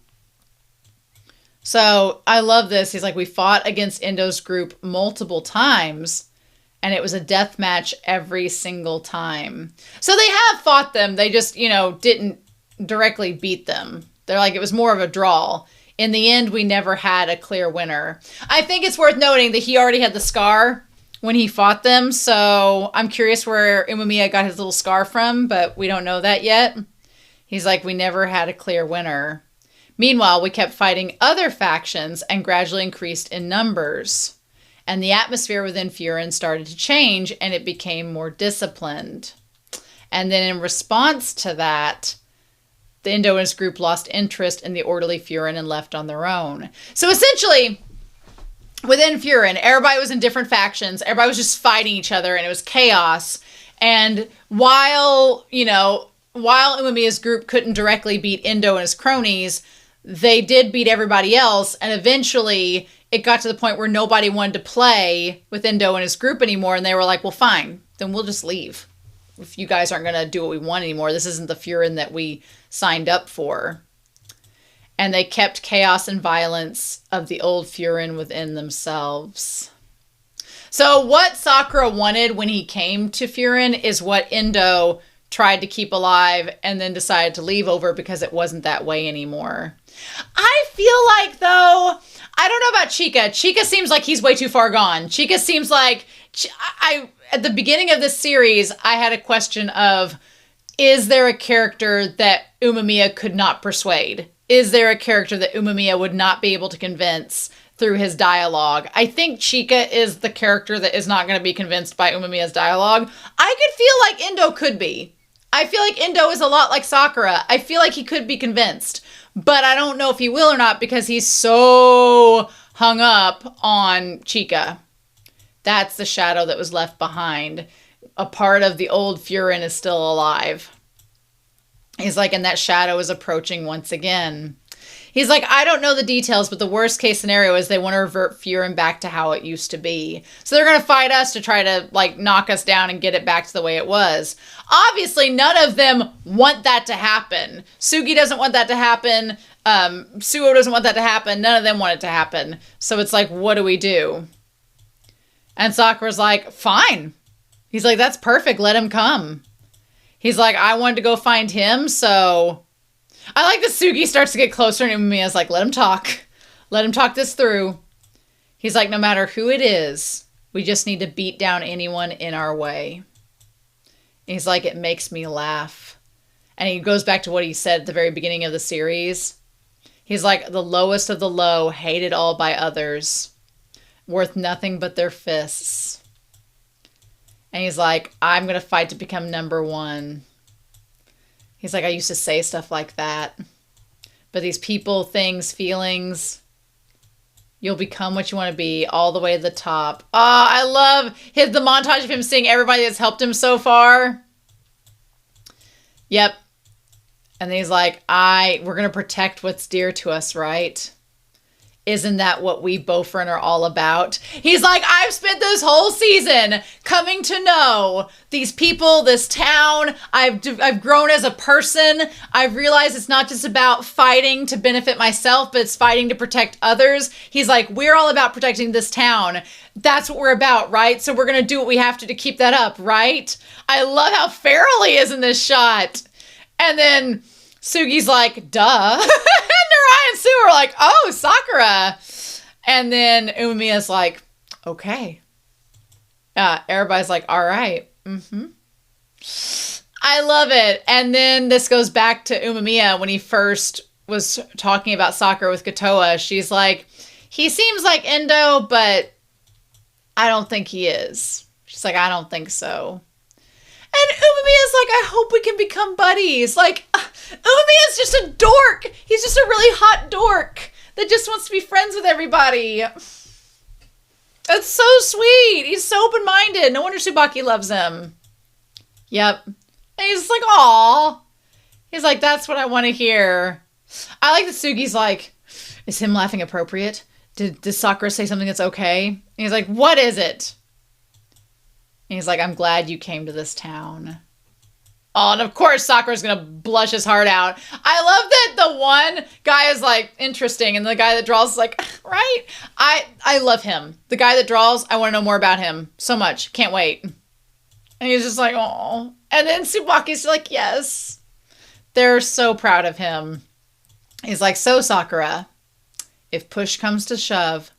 So I love this. He's like, we fought against Endo's group multiple times, and it was a death match every single time. So they have fought them. They just, didn't directly beat them. They're like, it was more of a draw. In the end, we never had a clear winner. I think it's worth noting that he already had the scar when he fought them. So I'm curious where Umemiya got his little scar from, but we don't know that yet. He's like, we never had a clear winner. Meanwhile, we kept fighting other factions and gradually increased in numbers. And the atmosphere within Furin started to change and it became more disciplined. And then in response to that, the Endo and his group lost interest in the orderly Furin and left on their own. So essentially, within Furin, everybody was in different factions. Everybody was just fighting each other and it was chaos. And while Umemiya's group couldn't directly beat Endo and his cronies, they did beat everybody else, and eventually it got to the point where nobody wanted to play with Endo and his group anymore, and they were like, well, fine, then we'll just leave. If you guys aren't going to do what we want anymore, this isn't the Furin that we signed up for. And they kept chaos and violence of the old Furin within themselves. So what Sakura wanted when he came to Furin is what Endo tried to keep alive and then decided to leave over because it wasn't that way anymore. I feel like, though, I don't know about Chika. Chika seems like he's way too far gone. Chika seems like, at the beginning of this series, I had a question of, is there a character that Umemiya could not persuade? Is there a character that Umemiya would not be able to convince through his dialogue? I think Chika is the character that is not going to be convinced by Umemiya's dialogue. I could feel like Endo could be. I feel like Endo is a lot like Sakura. I feel like he could be convinced, but I don't know if he will or not because he's so hung up on Chika. That's the shadow that was left behind. A part of the old Furin is still alive. He's like, and that shadow is approaching once again. He's like, I don't know the details, but the worst case scenario is they want to revert Furin back to how it used to be. So they're going to fight us to try to knock us down and get it back to the way it was. Obviously, none of them want that to happen. Sugi doesn't want that to happen. Suo doesn't want that to happen. None of them want it to happen. So it's like, what do we do? And Sakura's like, fine. He's like, that's perfect. Let him come. He's like, I wanted to go find him, so I like that Sugi starts to get closer and Umemiya's like, let him talk. Let him talk this through. He's like, no matter who it is, we just need to beat down anyone in our way. He's like, it makes me laugh. And he goes back to what he said at the very beginning of the series. He's like, the lowest of the low, hated all by others, worth nothing but their fists. And he's like, I'm going to fight to become number one. He's like, I used to say stuff like that. But these people, things, feelings, you'll become what you want to be all the way to the top. I love the montage of him seeing everybody that's helped him so far. Yep. And then he's like, we're going to protect what's dear to us, right? Isn't that what we Bofurin are all about? He's like, I've spent this whole season coming to know these people, this town. I've grown as a person. I've realized it's not just about fighting to benefit myself, but it's fighting to protect others. He's like, we're all about protecting this town. That's what we're about, right? So we're going to do what we have to keep that up, right? I love how feral he is in this shot. And then Sugi's like, duh. And Narai and Sue are like, oh, Sakura. And then Umemiya's like, okay. Everybody's like, all right. Mm-hmm. I love it. And then this goes back to Umemiya when he first was talking about Sakura with Kotoa. She's like, he seems like Endo, but I don't think he is. She's like, I don't think so. And Umemiya's like, I hope we can become buddies. Like, Umemiya's just a dork. He's just a really hot dork that just wants to be friends with everybody. That's so sweet. He's so open-minded. No wonder Tsubaki loves him. Yep. And he's like, aw. He's like, that's what I want to hear. I like that Sugi's like, is him laughing appropriate? Did Sakura say something that's okay? And he's like, what is it? And he's like, I'm glad you came to this town. Oh, and of course Sakura's going to blush his heart out. I love that the one guy is like, interesting, and the guy that draws is like, right? I love him. The guy that draws, I want to know more about him so much. Can't wait. And he's just like, oh. And then Tsubaki's like, yes. They're so proud of him. He's like, so Sakura, if push comes to shove,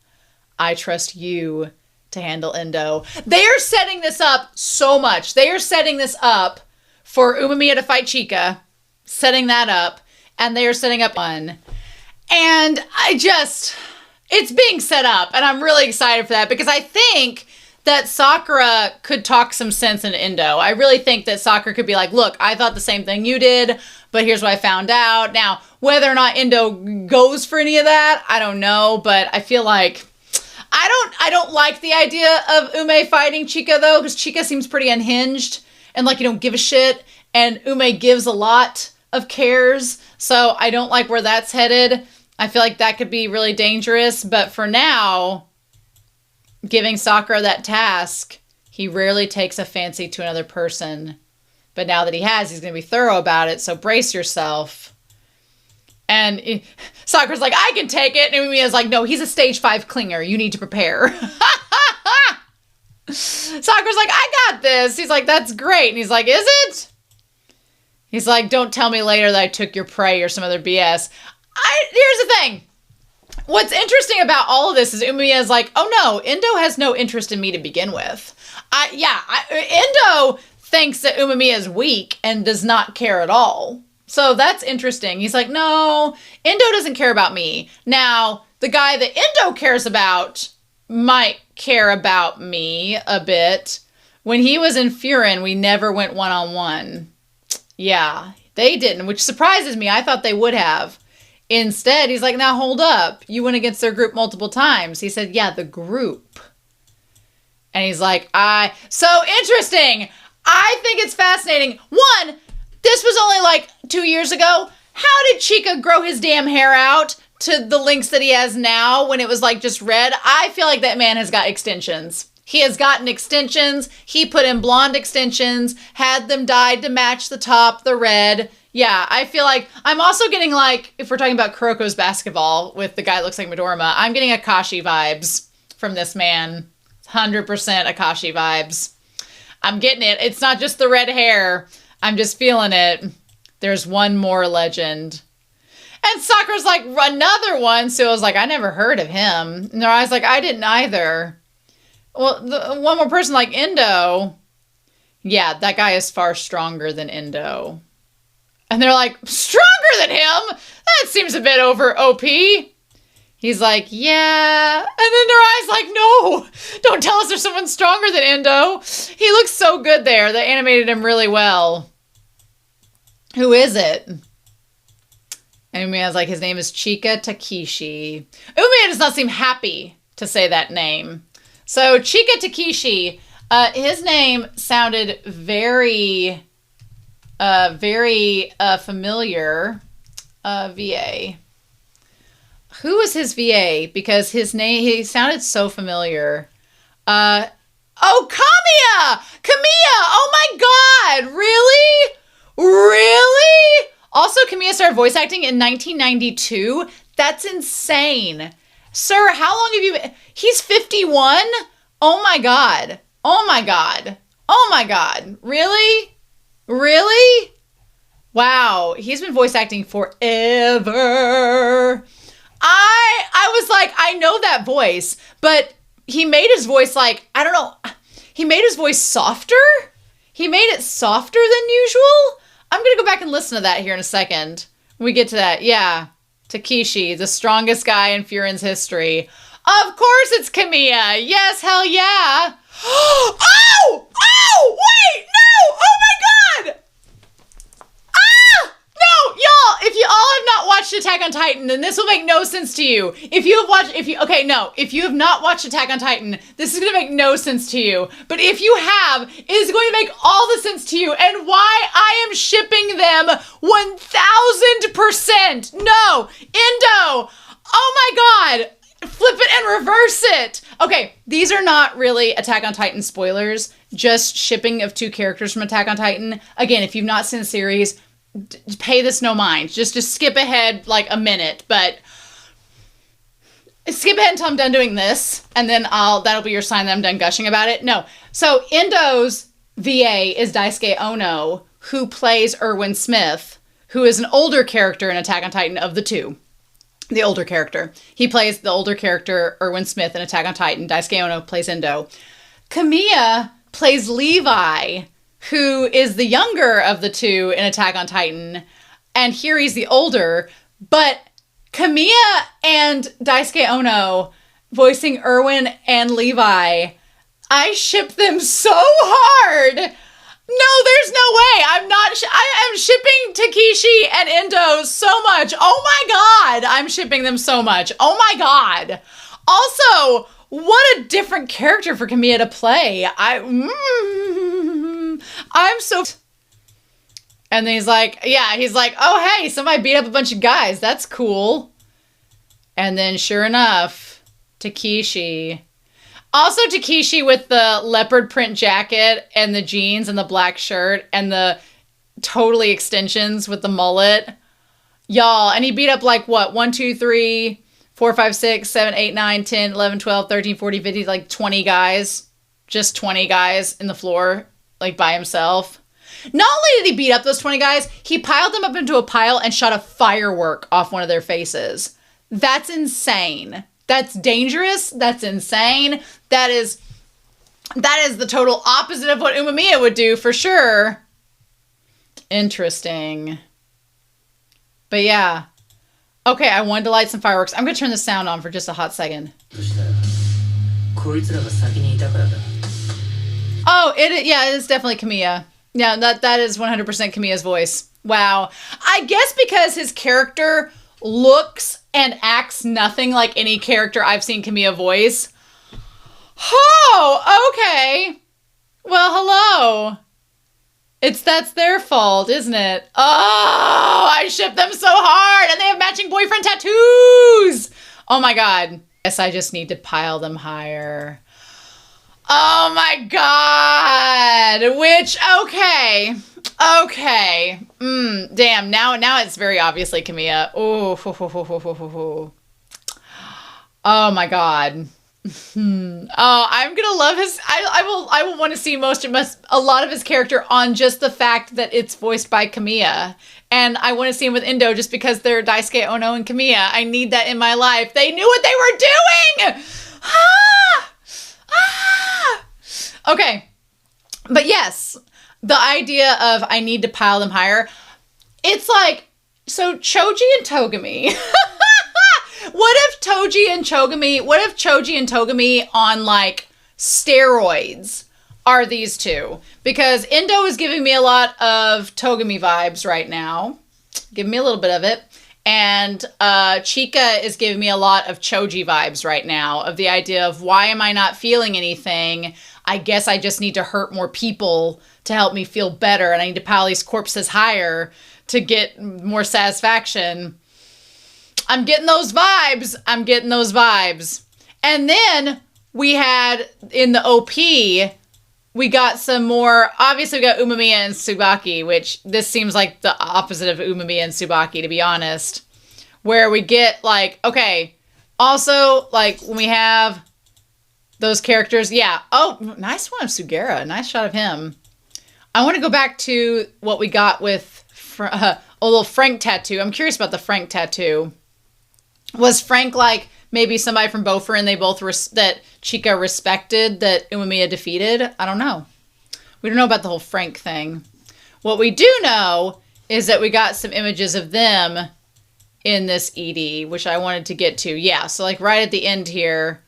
I trust you to handle Endo. They are setting this up so much. They are setting this up for Umemiya to fight Chika. Setting that up. And they are setting up one. And it's being set up. And I'm really excited for that because I think that Sakura could talk some sense in Endo. I really think that Sakura could be like, look, I thought the same thing you did, but here's what I found out. Now, whether or not Endo goes for any of that, I don't know, but I feel like I don't like the idea of Ume fighting Chika though, because Chika seems pretty unhinged and like you don't give a shit, and Ume gives a lot of cares, so I don't like where that's headed. I feel like that could be really dangerous, but for now, giving Sakura that task, he rarely takes a fancy to another person. But now that he has, he's going to be thorough about it, so brace yourself. And Sakura's like, I can take it. And Uemiya's like, no, he's a stage 5 clinger. You need to prepare. Sakura's like, I got this. He's like, that's great. And he's like, is it? He's like, don't tell me later that I took your prey or some other BS. Here's the thing. What's interesting about all of this is Uemiya is like, oh no, Endo has no interest in me to begin with. Endo thinks that Umemiya is weak and does not care at all. So that's interesting. He's like, no, Endo doesn't care about me. Now, the guy that Endo cares about might care about me a bit. When he was in Furin, we never went one-on-one. Yeah, they didn't, which surprises me. I thought they would have. Instead, he's like, now hold up. You went against their group multiple times. He said, yeah, the group. And he's like, so interesting. I think it's fascinating. One, this was only like 2 years ago. How did Chika grow his damn hair out to the lengths that he has now when it was like just red? I feel like that man has got extensions. He has gotten extensions. He put in blonde extensions, had them dyed to match the top, the red. Yeah, I feel like I'm also getting like, if we're talking about Kuroko's basketball with the guy that looks like Midorima, I'm getting Akashi vibes from this man. 100% Akashi vibes. I'm getting it. It's not just the red hair. I'm just feeling it. There's one more legend. And Sakura's like, another one. So I was like, I never heard of him. And I was like, I didn't either. Well, one more person like Endo. Yeah, that guy is far stronger than Endo. And they're like, stronger than him? That seems a bit over OP. He's like, yeah. And then Narai's like, no, don't tell us there's someone stronger than Endo. He looks so good there. They animated him really well. Who is it? And Umiya's like, his name is Chika Takeshi. Umiya does not seem happy to say that name. So Chika Takeshi, his name sounded very familiar. VA. Who was his VA? Because his name, he sounded so familiar. Oh, Kamiya! Kamiya! Oh my god! Really? Really? Also, Kamiya started voice acting in 1992. That's insane. Sir, how long have you been? He's 51? Oh my god. Oh my god. Oh my god. Really? Really? Wow. He's been voice acting forever. I was like, I know that voice, but he made his voice like, I don't know. He made his voice softer? He made it softer than usual? I'm going to go back and listen to that here in a second. When we get to that. Yeah. Takeshi, the strongest guy in Furin's history. Of course it's Kamiya. Yes, hell yeah. Oh! Oh! Wait! No! Oh my god! Ah! No! Y'all, if you all have not watched Attack on Titan, then this will make no sense to you. If you have not watched Attack on Titan, this is going to make no sense to you. But if you have, it is going to make all the sense to you and why I am shipping them 1000%. No! Endo! Oh my god! Flip it and reverse it! Okay, these are not really Attack on Titan spoilers, just shipping of two characters from Attack on Titan. Again, if you've not seen the series, pay this no mind. Just skip ahead like a minute, but skip ahead until I'm done doing this, and then that'll be your sign that I'm done gushing about it. No. So Endo's VA is Daisuke Ono, who plays Erwin Smith, who is an older character in Attack on Titan of the two. The older character. He plays the older character, Erwin Smith, in Attack on Titan. Daisuke Ono plays Endo. Kamiya plays Levi, who is the younger of the two in Attack on Titan. And here he's the older. But Kamiya and Daisuke Ono voicing Erwin and Levi, I ship them so hard. No, there's no way. I am shipping Takeshi and Endo so much. Oh my god. I'm shipping them so much. Oh my god. Also, what a different character for Kamiya to play. I'm so... And then he's like, oh, hey, somebody beat up a bunch of guys. That's cool. And then sure enough, Takeshi... Also Takeshi with the leopard print jacket and the jeans and the black shirt and the totally extensions with the mullet. Y'all, and he beat up like what? 1, 2, 3, 4, 5, 6, 7, 8, 9, 10, 11, 12, 13, 14, 15, like 20 guys. Just 20 guys in the floor, like by himself. Not only did he beat up those 20 guys, he piled them up into a pile and shot a firework off one of their faces. That's insane. That's dangerous. That's insane. That is the total opposite of what Umamiya would do, for sure. Interesting. But yeah. Okay, I wanted to light some fireworks. I'm going to turn the sound on for just a hot second. Oh, it is definitely Kamiya. Yeah, that is 100% Kamiya's voice. Wow. I guess because his character looks and acts nothing like any character I've seen Kamiya voice. Oh, okay. Well, hello. That's their fault, isn't it? Oh, I ship them so hard, and they have matching boyfriend tattoos. Oh my god. Guess I just need to pile them higher. Oh my god. Which, okay. Okay. Damn. Now it's very obviously Kamiya. Oh. Oh my god. Oh, I'm gonna love his. I will want to see a lot of his character on just the fact that it's voiced by Kamiya, and I want to see him with Endo just because they're Daisuke Ono and Kamiya. I need that in my life. They knew what they were doing. Okay, but yes. The idea of I need to pile them higher. It's like, so Choji and Togami. What if Choji and Togami on like steroids are these two? Because Endo is giving me a lot of Togami vibes right now. Give me a little bit of it. And Chika is giving me a lot of Choji vibes right now, of the idea of, why am I not feeling anything? I guess I just need to hurt more people to help me feel better, and I need to pile these corpses higher to get more satisfaction. I'm getting those vibes. I'm getting those vibes. And then we had, in the OP, we got some more, obviously we got Umemiya and Tsubaki, which this seems like the opposite of Umemiya and Tsubaki, to be honest. Where we get, like, okay, also, like, when we have those characters, yeah. Oh, nice one of Sugera. Nice shot of him. I want to go back to what we got with a little Frank tattoo. I'm curious about the Frank tattoo. Was Frank, like, maybe somebody from Bofurin they both that Chika respected that Umemiya defeated? I don't know. We don't know about the whole Frank thing. What we do know is that we got some images of them in this ED, which I wanted to get to. Yeah, so like right at the end here,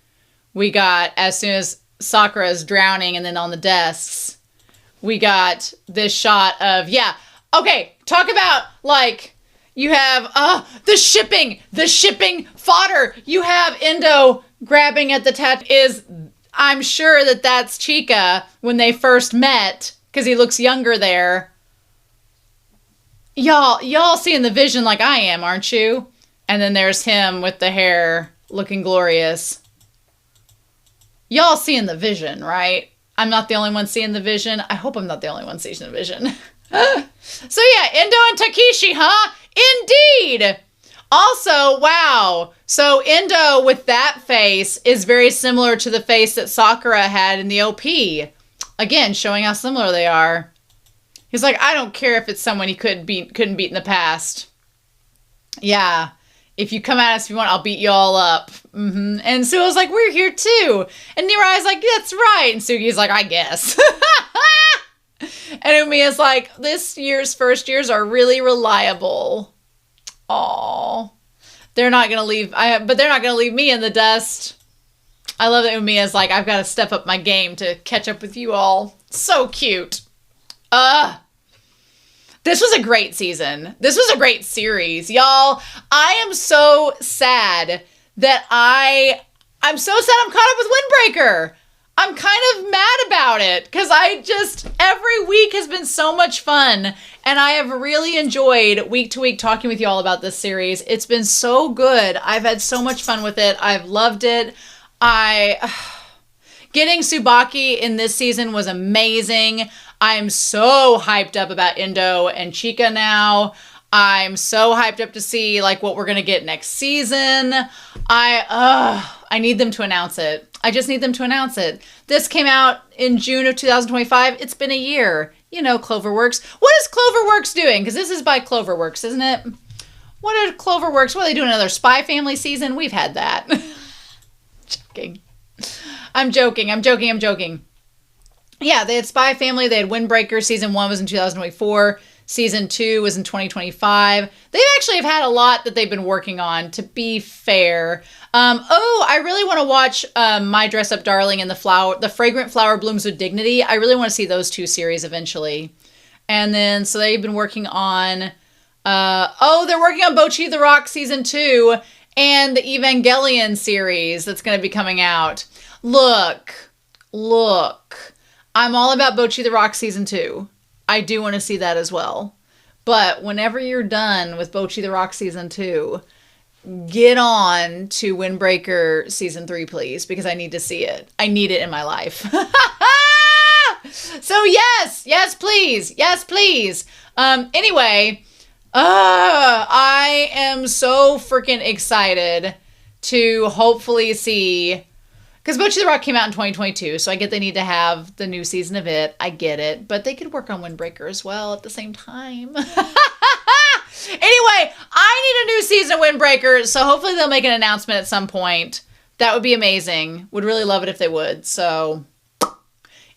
we got, as soon as Sakura is drowning and then on the desks, we got this shot of, yeah. Okay, talk about, like, you have the shipping fodder. You have Endo grabbing at the tattoo. I'm sure that that's Chika when they first met, because he looks younger there. Y'all seeing the vision like I am, aren't you? And then there's him with the hair looking glorious. Y'all seeing the vision, right? I'm not the only one seeing the vision. I hope I'm not the only one seeing the vision. So yeah, Endo and Takeshi, huh? Indeed! Also, wow. So Endo with that face is very similar to the face that Sakura had in the OP. Again, showing how similar they are. He's like, I don't care if it's someone he couldn't beat in the past. Yeah. If you come at us if you want, I'll beat you all up. Mm-hmm. And Suo's like, we're here too. And Nirai's like, that's right. And Sugi's like, I guess. And Umiya's like, this year's first years are really reliable. Aww. They're not going to leave, but they're not going to leave me in the dust. I love that Umiya's like, I've got to step up my game to catch up with you all. So cute. This was a great season. This was a great series. Y'all, I am so sad that I'm so sad I'm caught up with Windbreaker. I'm kind of mad about it because every week has been so much fun. And I have really enjoyed week to week talking with y'all about this series. It's been so good. I've had so much fun with it. I've loved it. Getting Tsubaki in this season was amazing. I'm so hyped up about Endo and Chika now. I'm so hyped up to see like what we're going to get next season. I need them to announce it. I just need them to announce it. This came out in June of 2025. It's been a year. You know, Cloverworks. What is Cloverworks doing? Because this is by Cloverworks, isn't it? What are Cloverworks? What are they doing? Another Spy Family season? We've had that. Joking. I'm joking. Yeah, they had Spy Family. They had Windbreaker. Season 1 was in 2024. Season 2 was in 2025. They actually have had a lot that they've been working on, to be fair. I really want to watch My Dress Up Darling and The Fragrant Flower Blooms with Dignity. I really want to see those two series eventually. And then, so they've been working on, they're working on Bocchi the Rock Season 2 and the Evangelion series that's going to be coming out. Look. I'm all about Bocchi the Rock Season 2. I do want to see that as well. But whenever you're done with Bocchi the Rock Season 2, get on to Windbreaker Season 3, please, because I need to see it. I need it in my life. So yes, please. Anyway, I am so freaking excited to hopefully see, because Bocchi the Rock came out in 2022, so I get they need to have the new season of it. I get it. But they could work on Windbreaker as well at the same time. Anyway, I need a new season of Windbreaker, so hopefully they'll make an announcement at some point. That would be amazing. Would really love it if they would. So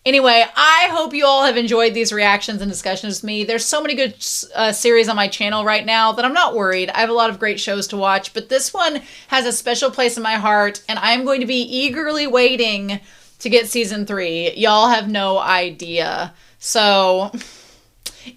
anyway, I hope you all have enjoyed these reactions and discussions with me. There's so many good series on my channel right now that I'm not worried. I have a lot of great shows to watch, but this one has a special place in my heart, and I'm going to be eagerly waiting to get Season 3. Y'all have no idea. So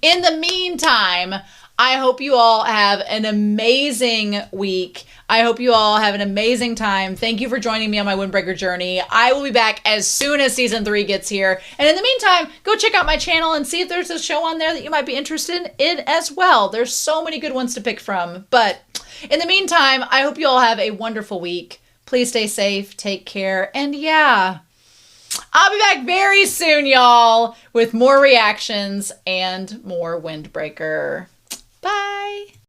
in the meantime, I hope you all have an amazing week. I hope you all have an amazing time. Thank you for joining me on my windbreaker journey. I will be back as soon as season 3 gets here. And in the meantime, go check out my channel and see if there's a show on there that you might be interested in as well. There's so many good ones to pick from. But in the meantime, I hope you all have a wonderful week. Please stay safe, take care, and yeah, I'll be back very soon, y'all, with more reactions and more Windbreaker. Bye.